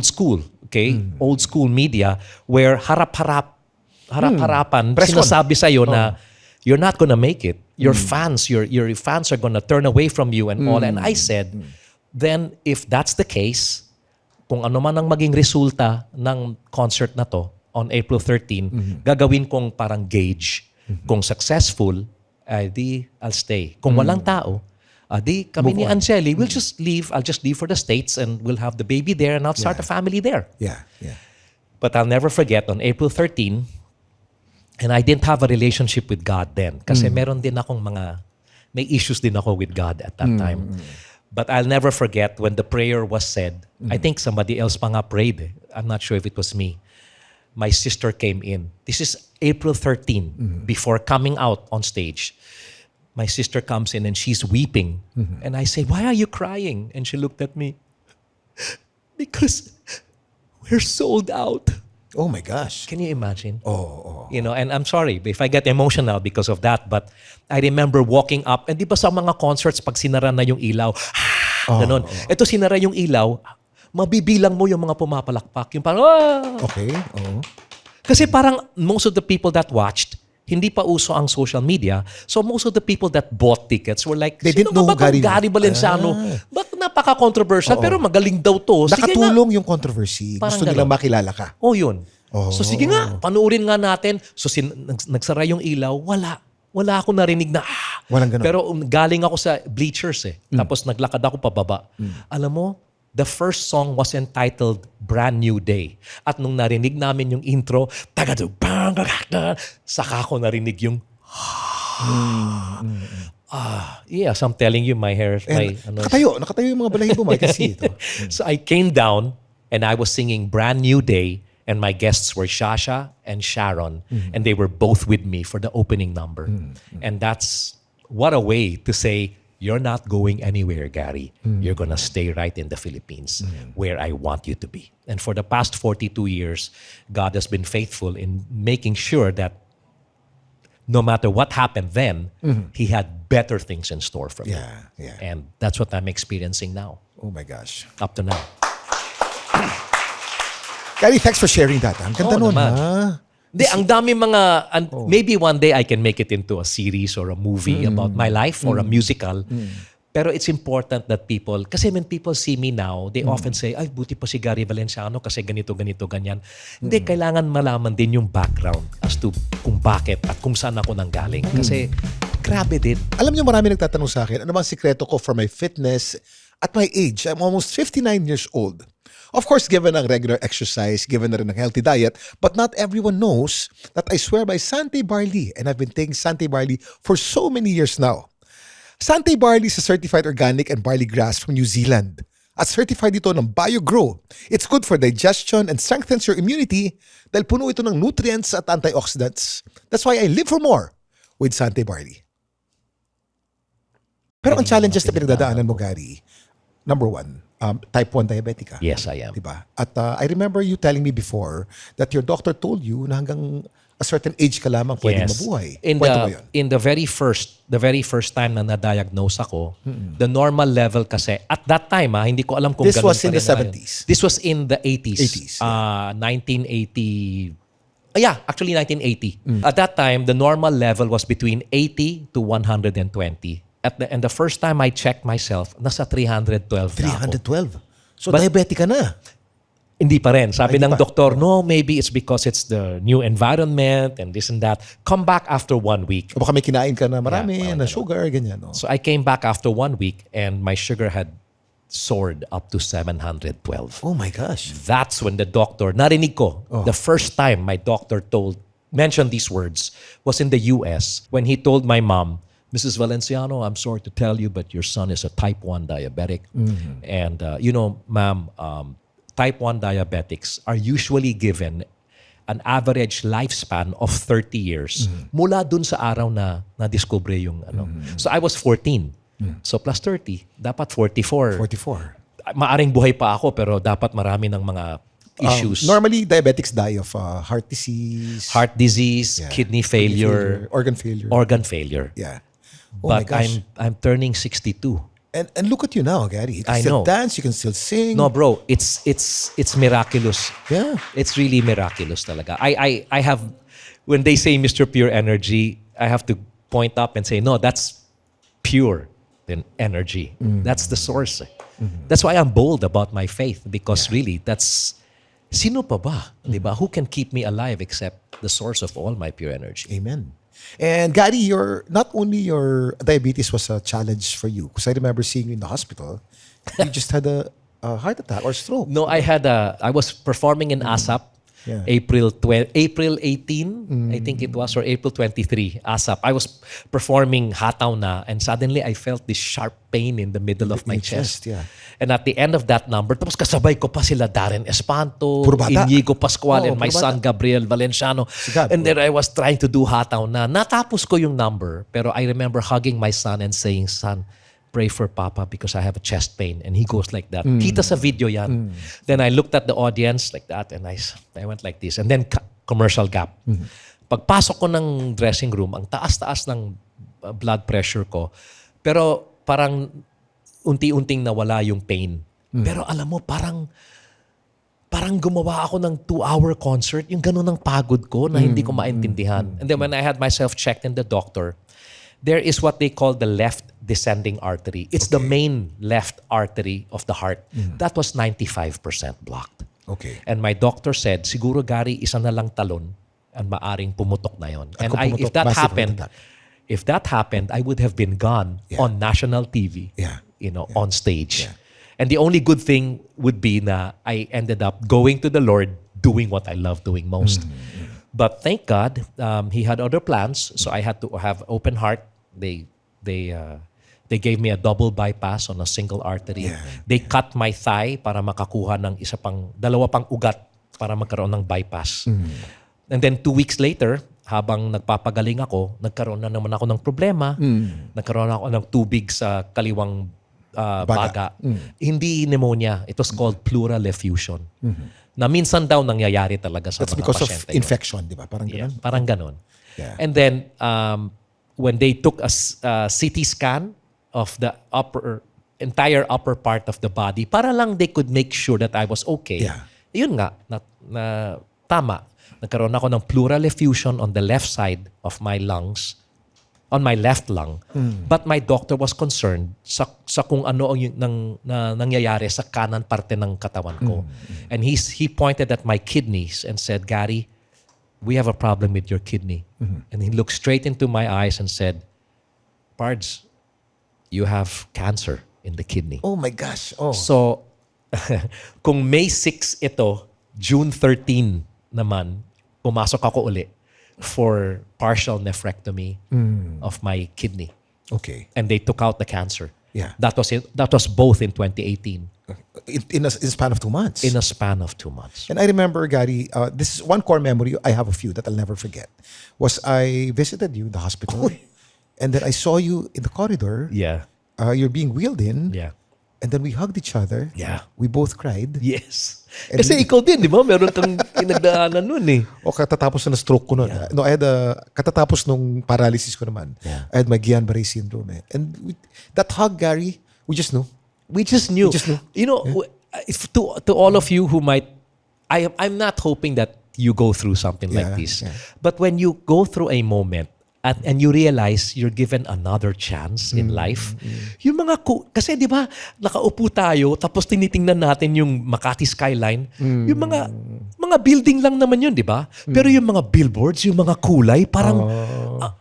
S4: school, okay? Old school media where harap-harapan,
S2: Press con.
S4: sinasabi sa'yo na you're not gonna make it. Your fans are gonna turn away from you and all. And I said, then if that's the case, kung ano man ang maging resulta ng concert na to on April 13, gagawin kong parang gauge. Kung successful, di I'll stay. Kung walang tao, di kami ni Angeli, we'll just leave. I'll just leave for the States and we'll have the baby there and I'll start a family there.
S2: Yeah.
S4: But I'll never forget, on April 13, and I didn't have a relationship with God then. Kasi meron din akong may issues din ako with God at that time. But I'll never forget when the prayer was said. I think somebody else pa nga prayed. I'm not sure if it was me. My sister came in. This is April 13, before coming out on stage. My sister comes in and she's weeping. And I say, why are you crying? And she looked at me. Because we're sold out.
S2: Oh my gosh.
S4: Can you imagine?
S2: Oh.
S4: You know, and I'm sorry if I get emotional because of that, but I remember walking up, and di ba sa mga concerts, pag sinara na yung ilaw, ganon. Ito sinara yung ilaw, mabibilang mo yung mga pumapalakpak. Yung parang,
S2: Okay. Oh.
S4: Kasi parang most of the people that watched, hindi pa uso ang social media. So most of the people that bought tickets were like,
S2: They didn't
S4: sino
S2: know
S4: ba
S2: Gary-
S4: Gary Valenciano? Ba't napaka-controversial? Pero magaling daw to. Sige nga.
S2: Nakatulong yung controversy.
S4: Parang
S2: Gusto nilang
S4: ganon.
S2: makilala ka.
S4: Oh, yun. So sige nga, panuurin nga natin. So nagsara yung ilaw, wala ako narinig na
S2: Walang ganon.
S4: Pero galing ako sa bleachers eh. Tapos naglakad ako pababa. Alam mo, the first song was entitled Brand New Day. At nung narinig namin yung intro, saka ako narinig yung yes, I'm telling you, my hair, my,
S2: Nakatayo yung mga balahibo mo. I can see ito.
S4: So I came down and I was singing Brand New Day, and my guests were Shasha and Sharon, and they were both with me for the opening number. And that's what a way to say, you're not going anywhere, Gary. You're gonna stay right in the Philippines where I want you to be. And for the past 42 years, God has been faithful in making sure that no matter what happened then, He had better things in store for me.
S2: Yeah.
S4: And that's what I'm experiencing now,
S2: Oh my gosh.
S4: up to now.
S2: Gary, thanks for sharing that. Ang ganda
S4: Oo
S2: nun,
S4: naman.
S2: ha?
S4: Hindi, ang dami mga, maybe one day I can make it into a series or a movie about my life or a musical. Pero it's important that people, kasi when people see me now, they often say, ay, buti pa si Gary Valenciano kasi ganito, ganyan. Hindi, kailangan malaman din yung background as to kung bakit at kung saan ako nanggaling. Kasi grabe din.
S2: Alam niyo, marami nagtatanong sa akin, ano bang sikreto ko for my fitness at my age? I'm almost 59 years old. Of course, given ang regular exercise, given na rin ang healthy diet, but not everyone knows that I swear by Sante Barley, and I've been taking Sante Barley for so many years now. Sante Barley is a certified organic and barley grass from New Zealand. At certified ito ng BioGrow. It's good for digestion and strengthens your immunity dahil puno ito ng nutrients at antioxidants. That's why I live for more with Sante Barley. Pero ang challenges na pinagdadaanan mo, Gary, number one, type 1 diabetic ka.
S4: Yes, I am.
S2: Diba? At I remember you telling me before that your doctor told you na hanggang a certain age ka lamang pwedeng mabuhay. Kwento mo yun.
S4: In the very first time na na-diagnose ako, the normal level kasi, at that time, hindi ko alam kung
S2: This
S4: ganun
S2: was
S4: pa
S2: in the
S4: rin ngayon.
S2: 70s.
S4: This was in the 80s.
S2: 80s,
S4: 1980. Actually 1980. At that time, the normal level was between 80 to 120. And the first time I checked myself, nasa 312 na ako.
S2: 312. So diabetic ka na.
S4: Hindi pa rin. Sabi
S2: Hindi
S4: ng
S2: pa.
S4: doktor, no, maybe it's because it's the new environment and this and that. Come back after 1 week.
S2: O baka may kinain ka na marami,
S4: Yeah,
S2: na sugar, ganyan. No?
S4: So I came back after 1 week and my sugar had soared up to 712.
S2: Oh my gosh.
S4: That's when the doctor, narinig ko, the first time my doctor mentioned these words was in the US when he told my mom Mrs. Valenciano, I'm sorry to tell you, but your son is a type 1 diabetic. And, ma'am, type 1 diabetics are usually given an average lifespan of 30 years mula dun sa araw na na-discover yung ano. So I was 14. So plus 30, dapat 44.
S2: 44.
S4: Maaring buhay pa ako pero dapat marami ng mga issues.
S2: Normally, diabetics die of heart disease,
S4: Heart disease,
S2: Yeah.
S4: kidney failure,
S2: organ failure.
S4: organ failure.
S2: Yeah. Oh my
S4: But
S2: gosh.
S4: I'm turning 62.
S2: And look at you now, Gary. You can
S4: I
S2: still
S4: know.
S2: dance, you can still sing.
S4: No, bro, it's miraculous.
S2: Yeah.
S4: It's really miraculous talaga. I have, when they say Mr. Pure Energy, I have to point up and say, no, that's pure then energy. That's the source. That's why I'm bold about my faith because really, that's, sino pa ba? Diba? Who can keep me alive except the source of all my pure energy?
S2: Amen. And Gary, not only your diabetes was a challenge for you, because I remember seeing you in the hospital, you just had a heart attack or stroke.
S4: No, I was performing in ASAP,
S2: Yeah.
S4: April 18, I think it was, or April 23, ASAP. I was performing hataw na, and suddenly I felt this sharp pain in the middle of my
S2: Your
S4: chest.
S2: chest, yeah.
S4: And at the end of that number, tapos kasabay ko pa sila Darren Espanto,
S2: Puro bata.
S4: Inigo Pascual,
S2: Oo,
S4: and my
S2: puro
S4: son Gabriel Valenciano.
S2: Gab,
S4: And then I was trying to do hataw na. Natapos ko yung number, pero I remember hugging my son and saying, son, pray for Papa because I have a chest pain. And he goes like that. Kita sa video yan. Then I looked at the audience like that and I went like this. And then commercial gap. Pagpasok ko ng dressing room, ang taas-taas ng blood pressure ko. Pero parang unti-unting nawala yung pain. Pero alam mo, parang gumawa ako ng 2-hour concert. Yung ganun ang pagod ko na hindi ko maintindihan. And then when I had myself checked in the doctor, there is what they call the left descending artery. It's the main left artery of the heart. That was 95% blocked.
S2: Okay.
S4: And my doctor said, siguro Gary, isa na lang talon and maaring pumutok na yon.
S2: At
S4: And
S2: kung pumutok,
S4: if that
S2: massive
S4: happened,
S2: heart
S4: if that happened, I would have been gone
S2: Yeah.
S4: on national TV,
S2: Yeah.
S4: on stage.
S2: Yeah.
S4: And the only good thing would be na I ended up going to the Lord, doing what I love doing most. But thank God, He had other plans, so I had to have open heart. They gave me a double bypass on a single artery.
S2: Yeah.
S4: They cut my thigh para makakuha ng dalawa pang ugat para magkaroon ng bypass. And then 2 weeks later, habang nagpapagaling ako, nagkaroon na naman ako ng problema. Nagkaroon ako ng tubig sa kaliwang baga. Hindi pneumonia. It was called pleural effusion. Na minsan daw nangyayari talaga sa
S2: That's
S4: mga
S2: because of
S4: pasyente.
S2: infection, di ba? Parang
S4: Yeah,
S2: ganun.
S4: parang ganon.
S2: Yeah.
S4: And then, when they took a CT scan of the entire upper part of the body, para lang they could make sure that I was okay.
S2: Yeah.
S4: Yun nga, na tama. Nagkaroon ako ng pleural effusion on the left side of my lungs, on my left lung. But my doctor was concerned sa kung ano ang nangyayari sa kanan parte ng katawan ko. And he pointed at my kidneys and said, Gary, we have a problem with your kidney. And he looked straight into my eyes and said, Pards, you have cancer in the kidney.
S2: Oh my gosh. Oh.
S4: So, kung May 6 ito, June 13 naman, pumasok ako uli for partial nephrectomy of my kidney.
S2: Okay.
S4: And they took out the cancer.
S2: Yeah.
S4: That was it. That was both in 2018,
S2: In a span of 2 months.
S4: in a span of 2 months.
S2: And I remember, Gary, this is one core memory. I have a few that I'll never forget. Was I visited you in the hospital, and then I saw you in the corridor.
S4: Yeah.
S2: You're being wheeled in.
S4: Yeah.
S2: And then we hugged each other.
S4: Yeah.
S2: We both cried.
S4: Yes.
S2: And
S4: Kasi ikaw din, di ba? Meron kang pinagdaanan nun eh.
S2: O katatapos na stroke ko nun. No, I had katatapos nung paralysis ko naman.
S4: Yeah.
S2: I had my Guillain-Barré syndrome. And that hug, Gary, we just knew.
S4: We just knew.
S2: We just knew.
S4: You know, if to all of you who might, I'm not hoping that you go through something like
S2: Yeah,
S4: this.
S2: yeah.
S4: But when you go through a moment and you realize you're given another chance in life, yung mga, kasi di ba, nakaupo tayo, tapos tinitingnan natin yung Makati skyline, yung mga building lang naman yun, di ba? Pero yung mga billboards, yung mga kulay, parang,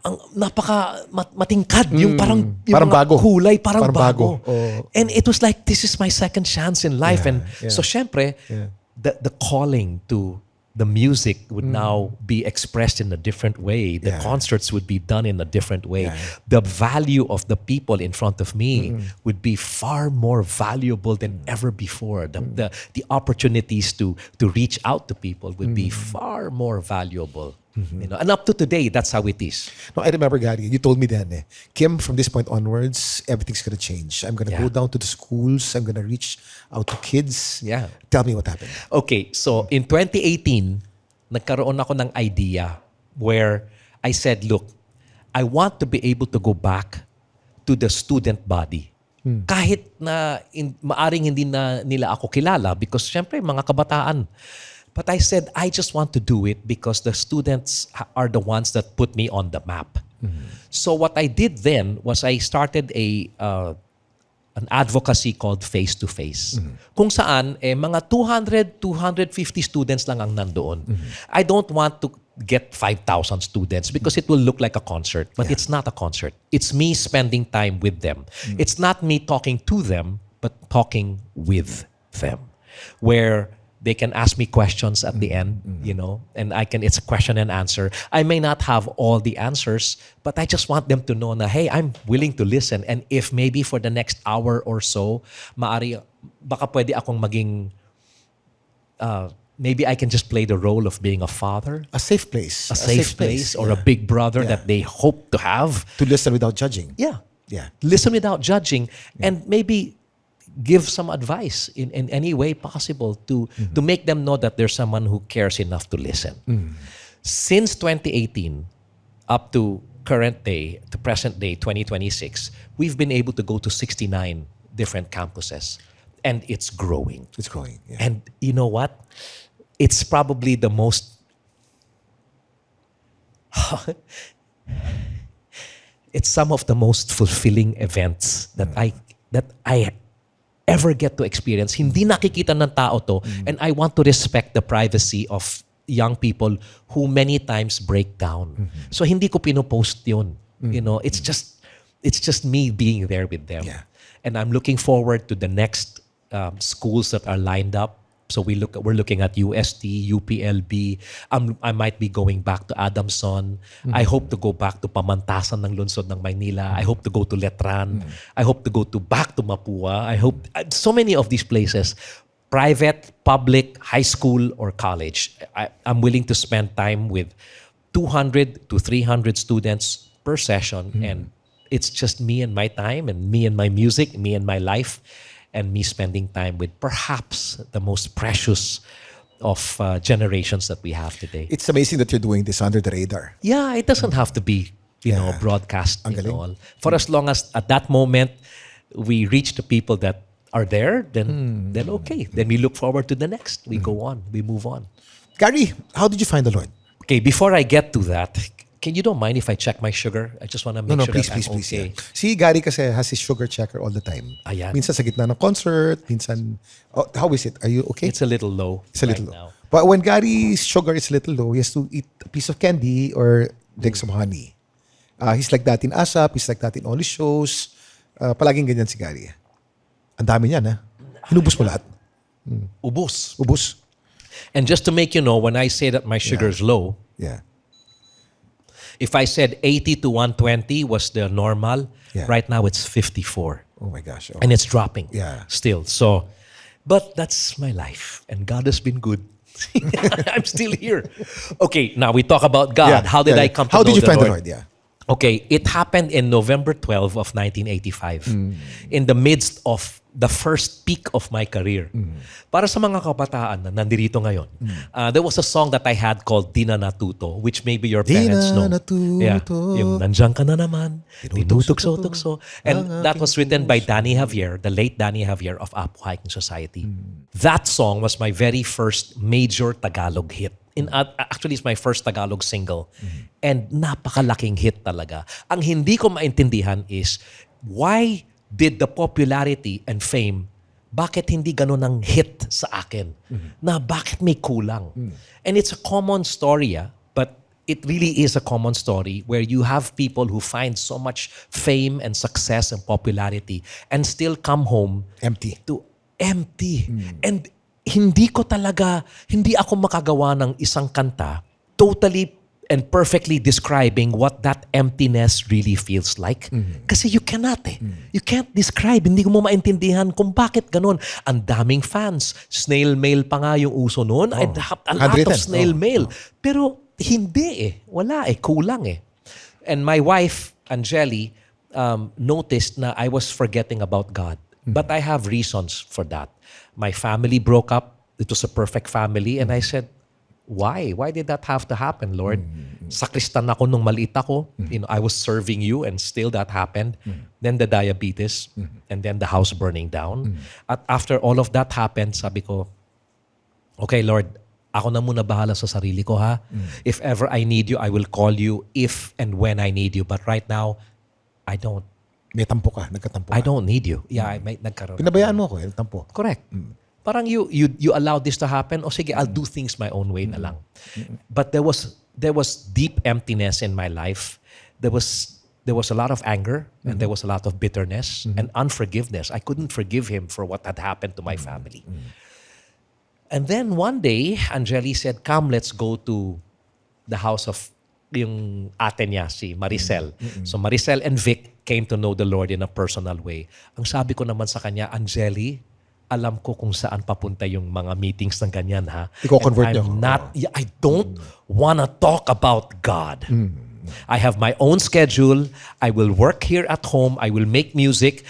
S4: ang napaka matingkad, yung parang, yung
S2: Parang
S4: mga
S2: bago.
S4: kulay, parang
S2: Parang
S4: bago.
S2: bago. Oh.
S4: And it was like, this is my second chance in life.
S2: Yeah,
S4: And
S2: yeah.
S4: so, syempre,
S2: Yeah.
S4: the calling to the music would now be expressed in a different way. The
S2: Yeah.
S4: concerts would be done in a different way.
S2: Yeah.
S4: The value of the people in front of me would be far more valuable than ever before. The opportunities to reach out to people would be far more valuable. You know, and up to today, that's how it is.
S2: No, I remember, Gary, you told me then, Kim, from this point onwards, everything's gonna change. I'm gonna
S4: Yeah.
S2: go down to the schools. I'm gonna reach out to kids.
S4: Yeah.
S2: Tell me what happened.
S4: Okay, so in 2018, nagkaroon ako ng idea where I said, look, I want to be able to go back to the student body. Kahit na maaring hindi na nila ako kilala because syempre mga kabataan. But I said, I just want to do it because the students are the ones that put me on the map. So what I did then was I started an advocacy called Face to Face. Kung saan, mga 200, 250 students lang ang nandoon. I don't want to get 5,000 students because it will look like a concert. But it's not a concert. It's me spending time with them. It's not me talking to them, but talking with them. Where they can ask me questions at the end, you know, and it's a question and answer. I may not have all the answers, but I just want them to know na, hey, I'm willing to listen. And if maybe for the next hour or so, baka pwede akong maging, maybe I can just play the role of being a father,
S2: A safe place.
S4: a safe place, or a big brother that they hope to have.
S2: To listen without judging.
S4: Yeah.
S2: Yeah.
S4: Listen without judging and maybe give some advice in any way possible to make them know that there's someone who cares enough to listen. Since 2018 up to current day, to present day, 2026, we've been able to go to 69 different campuses and it's growing.
S2: It's growing. Yeah.
S4: And you know what? It's probably the most it's some of the most fulfilling events that I ever get to experience. Hindi nakikita ng tao to, and I want to respect the privacy of young people who many times break down. So hindi ko pinopost yun. You know, it's just me being there with them.
S2: Yeah.
S4: And I'm looking forward to the next schools that are lined up. So we're looking at UST, UPLB. I might be going back to Adamson. I hope to go back to Pamantasan ng Lungsod ng Maynila. I hope to go to Letran. I hope to go back to Mapua. I hope so many of these places, private, public, high school, or college. I'm willing to spend time with 200 to 300 students per session, and it's just me and my time, and me and my music, me and my life, and me spending time with perhaps the most precious of generations that we have today.
S2: It's amazing that you're doing this under the radar.
S4: Yeah, it doesn't have to be, you know, broadcast
S2: Ang
S4: and
S2: galing.
S4: all. For as long as at that moment we reach the people that are there, then okay. Then we look forward to the next. We go on. We move on.
S2: Gary, how did you find the Lord?
S4: Okay, before I get to that, you don't mind if I check my sugar? I just want to make
S2: No,
S4: sure
S2: please,
S4: that
S2: please,
S4: I'm
S2: please.
S4: okay.
S2: Yeah. Si Gary kasi has his sugar checker all the time.
S4: Ayan.
S2: Minsan sa gitna ng concert, minsan... Oh, how is it? Are you okay?
S4: It's a little low.
S2: It's a little
S4: right
S2: low.
S4: now.
S2: But when Gary's sugar is little low, he has to eat a piece of candy or drink some honey. He's like that in ASAP. He's like that in all his shows. Palaging ganyan si Gary. Ang dami niyan, ha? Hinubos mo lahat.
S4: Ubus.
S2: Ubos.
S4: And just to make you know, when I say that my sugar is low,
S2: Yeah.
S4: if I said 80 to 120 was the normal,
S2: Yeah.
S4: right now it's 54.
S2: Oh my gosh. Oh.
S4: And it's dropping
S2: Yeah.
S4: still. So, but that's my life. And God has been good. I'm still here. Okay, now we talk about God.
S2: Yeah,
S4: How did
S2: yeah,
S4: I
S2: yeah.
S4: come to
S2: How
S4: know
S2: did you
S4: the
S2: find the
S4: Lord?
S2: Lord? Yeah.
S4: Okay, it happened in November 12 of 1985. In the midst of the first peak of my career. Para sa mga kabataan na nandirito ngayon, there was a song that I had called Di Na Natuto, which maybe your
S2: Di
S4: parents
S2: na
S4: know.
S2: natuto.
S4: Yeah, yung Nandiyan Ka Na Naman, Tinutugso-tukso. And that was written by Danny Javier, the late Danny Javier of Apo Hiking Society. That song was my very first major Tagalog hit. Actually, it's my first Tagalog single. And napakalaking hit talaga. Ang hindi ko maintindihan is, why did the popularity and fame, bakit hindi ganun ang hit sa akin? Na bakit may kulang? And it's a common story, but it really is a common story where you have people who find so much fame and success and popularity and still come home
S2: Empty.
S4: to empty. And hindi ako makagawa ng isang kanta totally and perfectly describing what that emptiness really feels like. Kasi you cannot eh. You can't describe. Hindi mo maintindihan kung bakit ganun. Ang daming fans. Snail mail pa nga yung uso noon. I'd have a lot of
S2: Handwritten.
S4: snail mail. Pero hindi eh. Wala eh. Kulang eh. And my wife, Angeli, noticed na I was forgetting about God. But I have reasons for that. My family broke up. It was a perfect family. And I said, why? Why did that have to happen, Lord? Sakristan ako nung maliit ako. I was serving you and still that happened. Then the diabetes and then the house burning down. At after all of that happened, sabi ko, okay, Lord, ako na muna bahala sa sarili ko, ha? If ever I need you, I will call you if and when I need you. But right now, I don't.
S2: May tampo ka, nagkatampo ka.
S4: I don't need you. Yeah, may nagkaroon.
S2: Pinabayaan mo ako, tampo.
S4: Correct. Parang you allow this to happen. O sige, I'll do things my own way na lang. But there was deep emptiness in my life. There was a lot of anger and there was a lot of bitterness and unforgiveness. I couldn't forgive him for what had happened to my family. And then one day, Angeli said, "Come, let's go to the house of yung ate niya, si Maricel." So Maricel and Vic came to know the Lord in a personal way. Ang sabi ko naman sa kanya, Angeli, alam ko kung saan papunta yung mga meetings ng ganyan, ha?
S2: Iko-convert niyo ako.
S4: I don't wanna talk about God. I have my own schedule. I will work here at home. I will make music.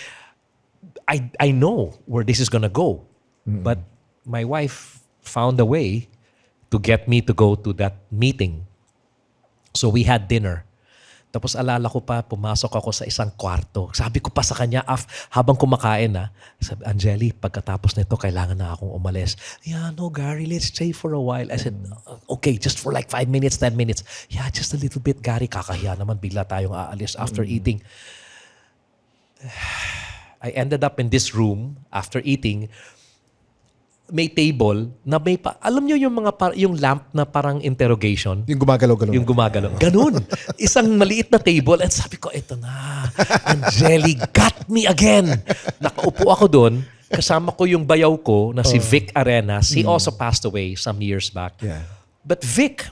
S4: I know where this is gonna go. But my wife found a way to get me to go to that meeting. So we had dinner. Tapos alala ko pa, pumasok ako sa isang kwarto. Sabi ko pa sa kanya, habang kumakain sabi, Angeli, pagkatapos nito, kailangan na akong umalis. Yeah, no, Gary, let's stay for a while. I said, okay, just for like 5 minutes, 10 minutes. Yeah, just a little bit, Gary, kakahiya naman, bigla tayong aalis after eating. I ended up in this room after eating. May table na alam nyo yung yung lamp na parang interrogation?
S2: Yung gumagalaw-galaw.
S4: Yung gumagalaw. Ganun. Isang maliit na table and sabi ko, ito na. Angeli got me again. Nakaupo ako doon. Kasama ko yung bayaw ko na si Vic Arenas. He also passed away some years back.
S2: Yeah.
S4: But Vic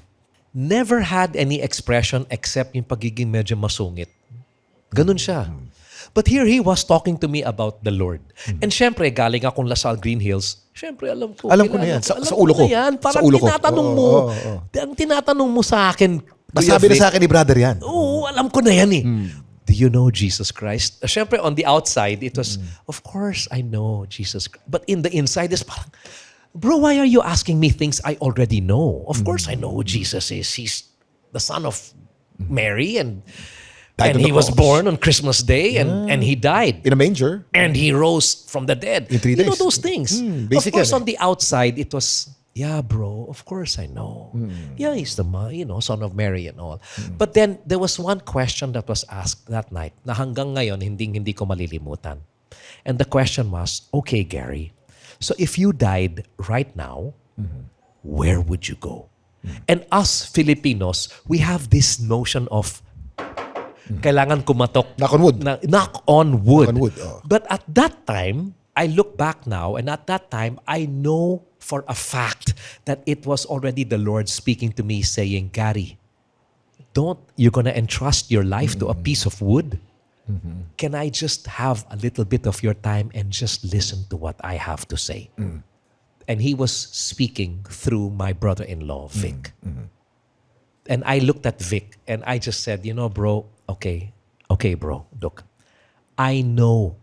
S4: never had any expression except yung pagiging medyo masungit. Ganun siya. But here he was talking to me about the Lord. And syempre, galing akong Lasal Green Hills, syempre alam ko.
S2: Alam ko na yan. Sa ulo ko.
S4: Parang
S2: Sa ulo ko.
S4: tinatanong mo. Ang tinatanong mo sa akin.
S2: Nasabi na sa akin ni brother yan.
S4: Oo, alam ko na yan eh. Do you know Jesus Christ? Syempre, on the outside, it was, of course, I know Jesus Christ. But in the inside, it's parang, bro, why are you asking me things I already know? Of course, I know who Jesus is. He's the son of Mary and he was born on Christmas Day and he died.
S2: In a manger.
S4: And he rose from the dead.
S2: In 3 days.
S4: You know those things.
S2: Basic
S4: Of course,
S2: yan
S4: on the outside, it was, yeah, bro, of course I know. Yeah, he's the son of Mary and all. But then, there was one question that was asked that night na hanggang ngayon, hindi ko malilimutan. And the question was, okay, Gary, so if you died right now, where would you go? And us Filipinos, we have this notion of kailangan kumatok.
S2: Knock on wood.
S4: Knock on wood.
S2: Knock on wood,
S4: But at that time, I look back now, and at that time, I know for a fact that it was already the Lord speaking to me saying, Gary, you're going to entrust your life to a piece of wood? Can I just have a little bit of your time and just listen to what I have to say? And he was speaking through my brother-in-law, Vic. And I looked at Vic and I just said, bro, okay, bro, look, I know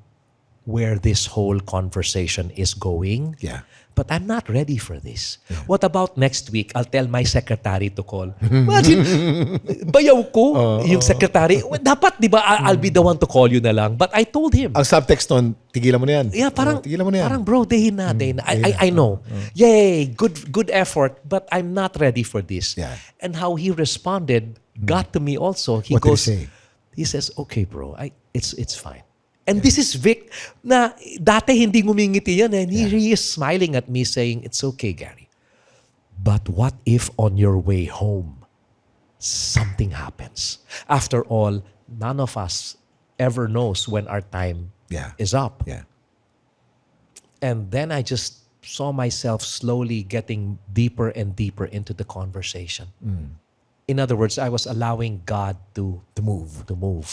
S4: where this whole conversation is going.
S2: Yeah.
S4: But I'm not ready for this. Yeah. What about next week? I'll tell my secretary to call. Imagine, bayaw ko, yung secretary. Dapat, di ba, I'll be the one to call you na lang. But I told him.
S2: Ang subtext nun, tigilan mo na yan.
S4: Yeah, parang,
S2: tigilan mo na yan.
S4: Parang bro, dehin na. I know. Yay, good effort, but I'm not ready for this.
S2: Yeah.
S4: And how he responded got to me also.
S2: What did he say?
S4: He says, okay bro, it's fine. And this is Vic na dati hindi ngumingiti yan. And he is smiling at me saying, it's okay, Gary. But what if on your way home, something happens? After all, none of us ever knows when our time is up.
S2: Yeah.
S4: And then I just saw myself slowly getting deeper and deeper into the conversation. In other words, I was allowing God to move.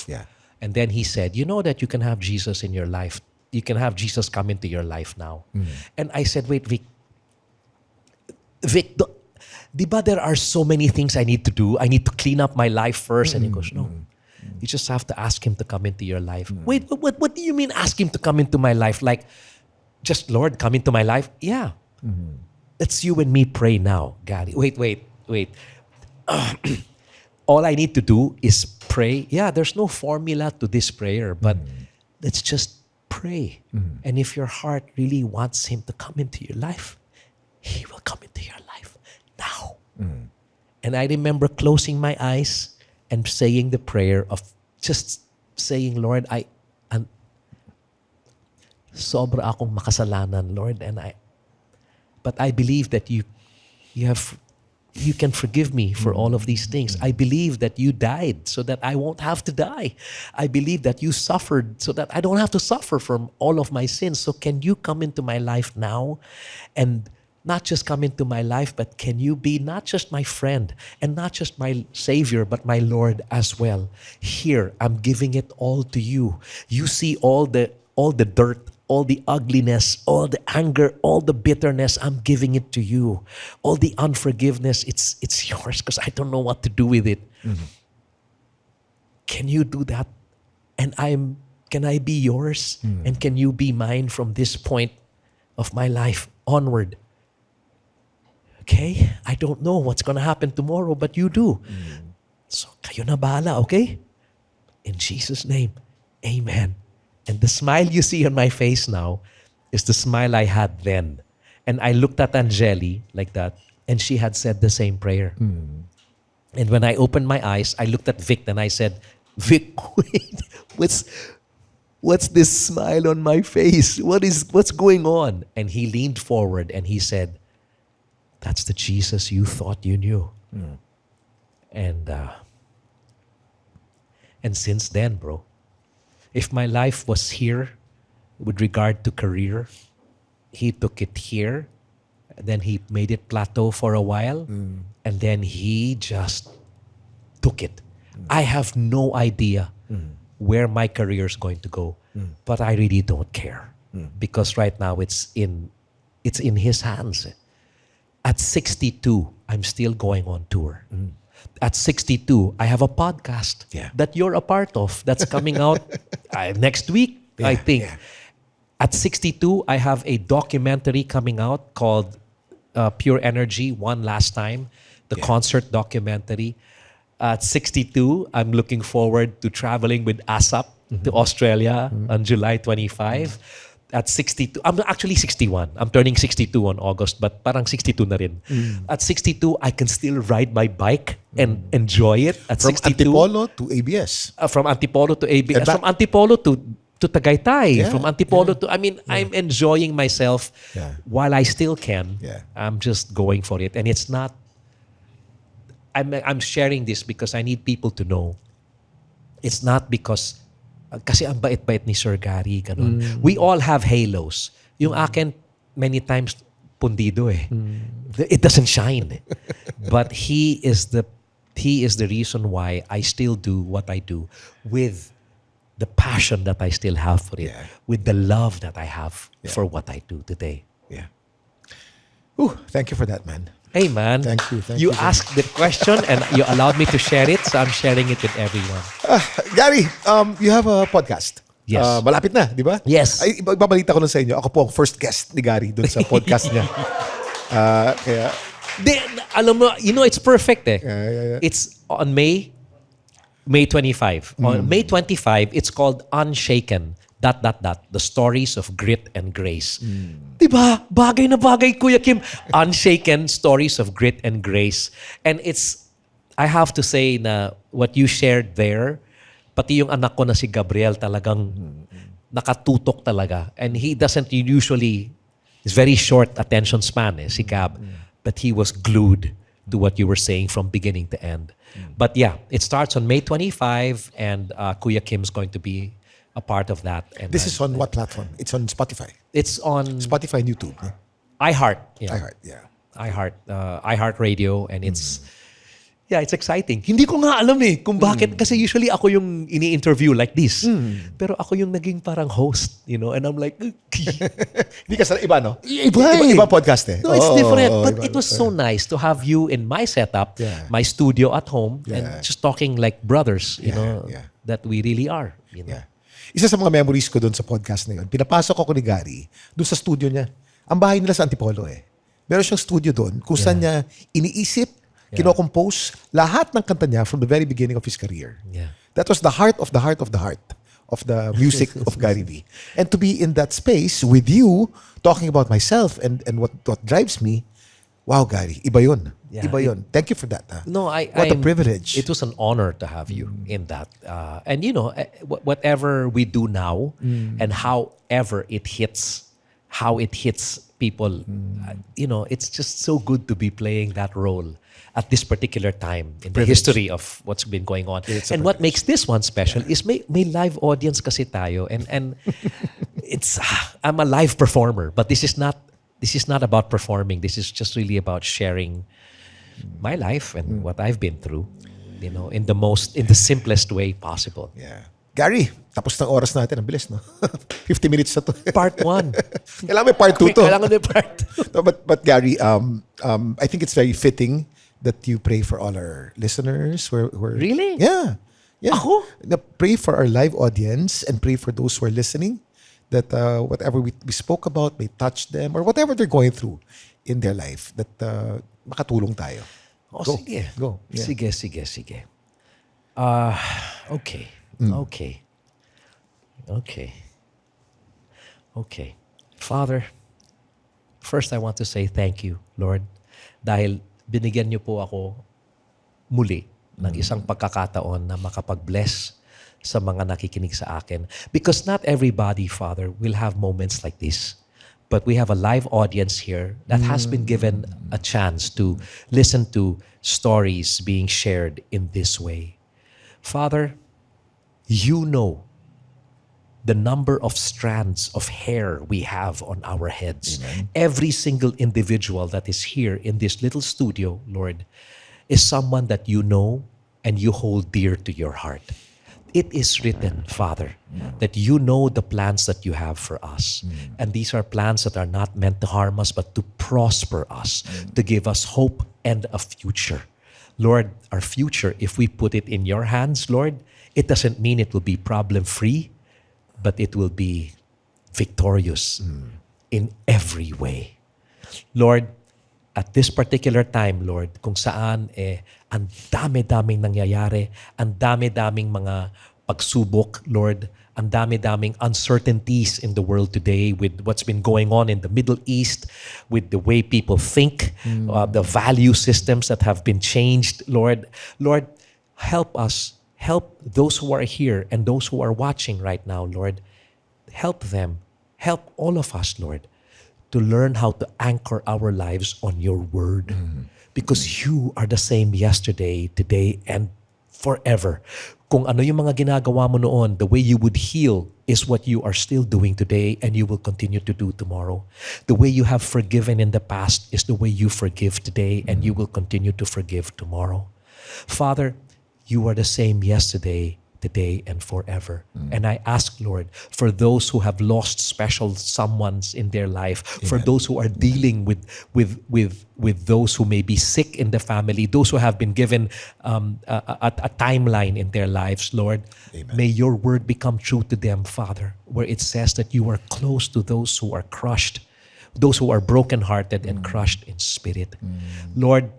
S2: Yeah.
S4: And then he said, you know that you can have Jesus in your life. You can have Jesus come into your life now. And I said, wait, Vic, di ba there are so many things I need to do? I need to clean up my life first. And he goes, no. You just have to ask him to come into your life. Wait, what do you mean ask him to come into my life? Like, just Lord, come into my life? Yeah. Let's you and me pray now, Gary. Wait. All I need to do is pray. Yeah, there's no formula to this prayer, but let's just pray. And if your heart really wants him to come into your life, he will come into your life now. And I remember closing my eyes and saying the prayer of just saying, Lord, sobra akong makasalanan, Lord, but I believe that you can forgive me for all of these things. I believe that you died so that I won't have to die. I believe that you suffered so that I don't have to suffer from all of my sins. So can you come into my life now? And not just come into my life, but can you be not just my friend and not just my Savior, but my Lord as well? Here, I'm giving it all to you. You see all the dirt, all the ugliness, all the anger, all the bitterness, I'm giving it to you. All the unforgiveness, it's yours because I don't know what to do with it. Can you do that? And can I be yours? And can you be mine from this point of my life onward? Okay? I don't know what's going to happen tomorrow, but you do. So, kayo na bahala, okay? In Jesus' name, amen. And the smile you see on my face now is the smile I had then. And I looked at Angeli like that, and she had said the same prayer. And when I opened my eyes, I looked at Vic and I said, Vic, wait, what's this smile on my face? What's going on? And he leaned forward and he said, that's the Jesus you thought you knew. And since then, bro, if my life was here with regard to career, he took it here, then he made it plateau for a while, and then he just took it. I have no idea where my career is going to go, but I really don't care because right now it's in his hands. At 62, I'm still going on tour. At 62, I have a podcast that you're a part of that's coming out next week, I think. At 62, I have a documentary coming out called Pure Energy, One Last Time, the concert documentary. At 62, I'm looking forward to traveling with ASAP to Australia on July 25. At 62, I'm actually 61. I'm turning 62 on August, but parang 62 na rin. At 62, I can still ride my bike and enjoy it. At
S2: From
S4: 62,
S2: Antipolo to ABS.
S4: from Antipolo to ABS,
S2: And back-
S4: from Antipolo to Tagaytay,
S2: Yeah,
S4: from Antipolo to, I'm enjoying myself while I still can.
S2: Yeah.
S4: I'm just going for it. And it's not, I'm sharing this because I need people to know. It's not because, kasi ang bait-bait ni Sir Gary, ganun. We all have halos. Yung akin, many times, pundido eh. It doesn't shine. But he is the reason why I still do what I do with the passion that I still have for it, with the love that I have for what I do today.
S2: Yeah. Ooh, thank you for that, man.
S4: Hey man,
S2: Thank you.
S4: you asked the question and you allowed me to share it, so I'm sharing it with everyone.
S2: Gary, you have a podcast.
S4: Yes.
S2: Malapit na, di ba?
S4: Yes.
S2: Ay, ibabalita ko lang sa inyo. Ako po ang first guest ni Gary dun sa podcast niya. Kaya,
S4: Alam mo, it's perfect eh.
S2: Yeah.
S4: It's on May 25. On May 25, it's called Unshaken, ... The Stories of Grit and Grace. Diba? Bagay na bagay, Kuya Kim. Unshaken Stories of Grit and Grace. And I have to say na what you shared there, pati yung anak ko na si Gabriel talagang nakatutok talaga. And he doesn't usually, he's very short attention span si Gab. But he was glued to what you were saying from beginning to end. But yeah, it starts on May 25 and Kuya Kim's going to be a part of that. And
S2: this is on what platform? It's on Spotify.
S4: It's on
S2: Spotify and YouTube.
S4: iHeart. Yeah.
S2: iHeart, yeah.
S4: iHeart Radio, and it's exciting. Hindi ko nga alam kung bakit, kasi usually ako yung ini-interview like this. Pero ako yung naging parang host, and I'm like,
S2: Hindi ka sa iba, no?
S4: Iba eh.
S2: Iba podcast eh.
S4: no, it's different. But
S2: iba.
S4: it was so nice to have you in my setup,
S2: Yeah.
S4: my studio at home,
S2: Yeah.
S4: and just talking like brothers,
S2: Yeah.
S4: that we really are.
S2: Yeah. Isa sa mga memories ko doon sa podcast na yun, pinapasok ako ni Gary doon sa studio niya. Ang bahay nila sa Antipolo eh. Meron siyang studio doon kung saan niya iniisip, kinocompose lahat ng kanta niya from the very beginning of his career.
S4: Yeah.
S2: That was the heart of the heart of the heart of the music of Gary V. And to be in that space with you, talking about myself and what drives me, wow, Gary, iba yun.
S4: Yeah.
S2: Iba yun. Thank you for that.
S4: No,
S2: What a privilege.
S4: It was an honor to have you in that. And whatever we do now, and however it hits, how it hits people, it's just so good to be playing that role at this particular time in the history of what's been going on. And what makes this one special is may live audience kasi tayo, and it's I'm a live performer, but this is not about performing. This is just really about sharing my life and what I've been through, in the simplest way possible.
S2: Yeah. Gary, tapos ng oras natin. Ang bilis, no? 50 minutes na to.
S4: Part 1.
S2: Kailangan may part 2 to.
S4: Kailangan may part 2.
S2: No, but Gary, I think it's very fitting that you pray for all our listeners. Who are,
S4: Really?
S2: Yeah.
S4: Ako?
S2: Pray for our live audience and pray for those who are listening, that whatever we spoke about may touch them, or whatever they're going through in their life, that makatulong tayo. Go.
S4: Sige.
S2: Go. Yeah.
S4: Sige. Okay. Father, first I want to say thank you, Lord, dahil binigyan niyo po ako muli ng isang pagkakataon na makapag-bless sa mga nakikinig sa akin. Because not everybody, Father, will have moments like this. But we have a live audience here that has been given a chance to listen to stories being shared in this way. Father, you know the number of strands of hair we have on our heads. Amen. Every single individual that is here in this little studio, Lord, is someone that you know and you hold dear to your heart. It is written, Father, that you know the plans that you have for us. And these are plans that are not meant to harm us, but to prosper us, to give us hope and a future. Lord, our future, if we put it in your hands, Lord, it doesn't mean it will be problem-free, but it will be victorious in every way. Lord, at this particular time, Lord, kung saan ang dami-daming nangyayari, ang dami-daming mga pagsubok, Lord, ang dami-daming uncertainties in the world today with what's been going on in the Middle East, with the way people think, the value systems that have been changed, Lord. Lord, help us, help those who are here and those who are watching right now, Lord. Help them, help all of us, Lord, to learn how to anchor our lives on your word. Because you are the same yesterday, today, and forever. Kung ano yung mga ginagawa mo noon, the way you would heal is what you are still doing today and you will continue to do tomorrow. The way you have forgiven in the past is the way you forgive today and you will continue to forgive tomorrow. Father, you are the same yesterday, today, and forever. And I ask, Lord, for those who have lost special someones in their life, for those who are dealing with those who may be sick in the family, those who have been given a timeline in their lives, Lord, may your word become true to them, Father, where it says that you are close to those who are crushed, those who are brokenhearted and crushed in spirit. Lord,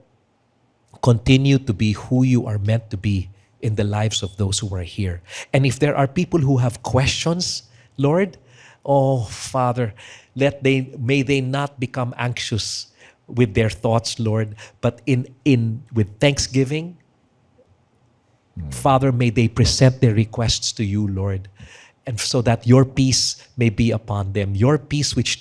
S4: continue to be who you are meant to be in the lives of those who are here. And if there are people who have questions, Lord, oh Father, may they not become anxious with their thoughts, Lord, but with thanksgiving, Father, may they present their requests to you, Lord, and so that your peace may be upon them, your peace which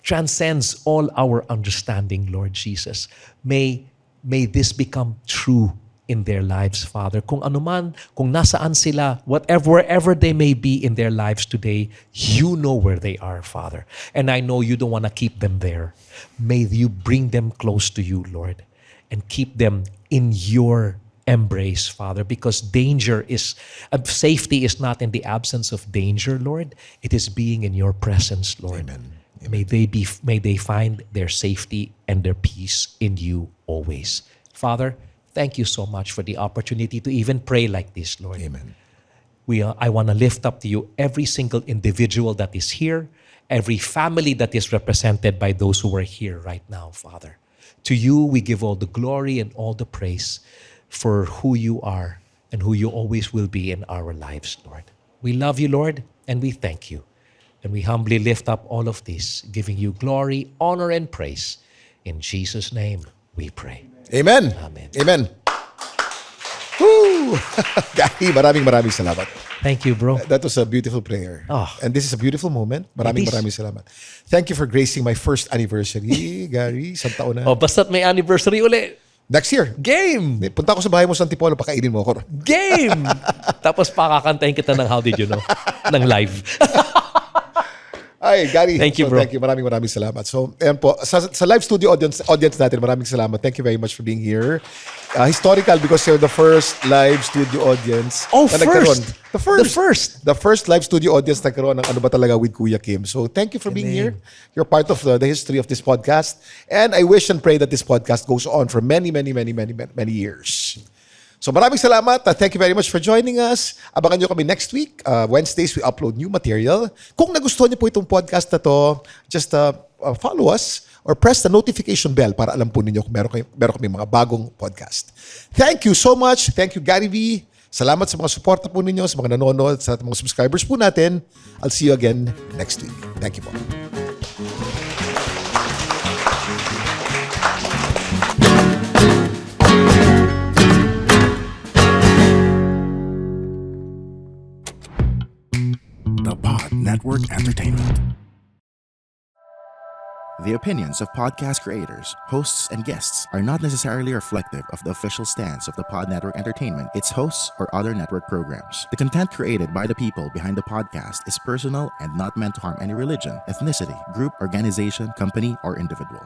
S4: transcends all our understanding, Lord Jesus. May this become true in their lives, Father. Kung anuman, kung nasaan sila, wherever they may be in their lives today, you know where they are, Father. And I know you don't want to keep them there. May you bring them close to you, Lord, and keep them in your embrace, Father, because safety is not in the absence of danger, Lord. It is being in your presence, Lord.
S2: Amen.
S4: May they find their safety and their peace in you always. Father, thank you so much for the opportunity to even pray like this, Lord.
S2: Amen.
S4: I want to lift up to you every single individual that is here, every family that is represented by those who are here right now, Father. To you, we give all the glory and all the praise for who you are and who you always will be in our lives, Lord. We love you, Lord, and we thank you. And we humbly lift up all of this, giving you glory, honor, and praise. In Jesus' name, we pray.
S2: Amen.
S4: Amen.
S2: Amen. Woo! Gary, maraming salamat.
S4: Thank you, bro.
S2: That was a beautiful prayer.
S4: Oh.
S2: And this is a beautiful moment. Maraming
S4: It is.
S2: salamat. Thank you for gracing my first anniversary, Gary. Isang taon na.
S4: Oh, basta't may anniversary uli.
S2: Next year.
S4: Game!
S2: Punta ko sa bahay mo sa Antipolo, pakainin mo ako.
S4: Game! Tapos pakakantahin kita ng How Did You Know? ng live.
S2: Ay, Gary.
S4: Thank you, bro.
S2: Thank you. Maraming salamat. So, ayan po. Sa live studio audience natin, maraming salamat. Thank you very much for being here. Historical because you're the first live studio audience
S4: Oh,
S2: na nagkaroon.
S4: first.
S2: The first live studio audience na nagkaroon ng Ano Ba Talaga with Kuya Kim. So, thank you for being here. You're part of the history of this podcast. And I wish and pray that this podcast goes on for many years. So maraming salamat. Thank you very much for joining us. Abangan nyo kami next week. Wednesdays, we upload new material. Kung nagustuhan nyo po itong podcast na to, just follow us or press the notification bell para alam po ninyo kung meron kami mga bagong podcast. Thank you so much. Thank you, Gary V. Salamat sa mga suporta po ninyo, sa mga nanonood, sa mga subscribers po natin. I'll see you again next week. Thank you po.
S5: The Pod Network Entertainment. The opinions of podcast creators, hosts, and guests are not necessarily reflective of the official stance of the Pod Network Entertainment, its hosts, or other network programs. The content created by the people behind the podcast is personal and not meant to harm any religion, ethnicity, group, organization, company, or individual.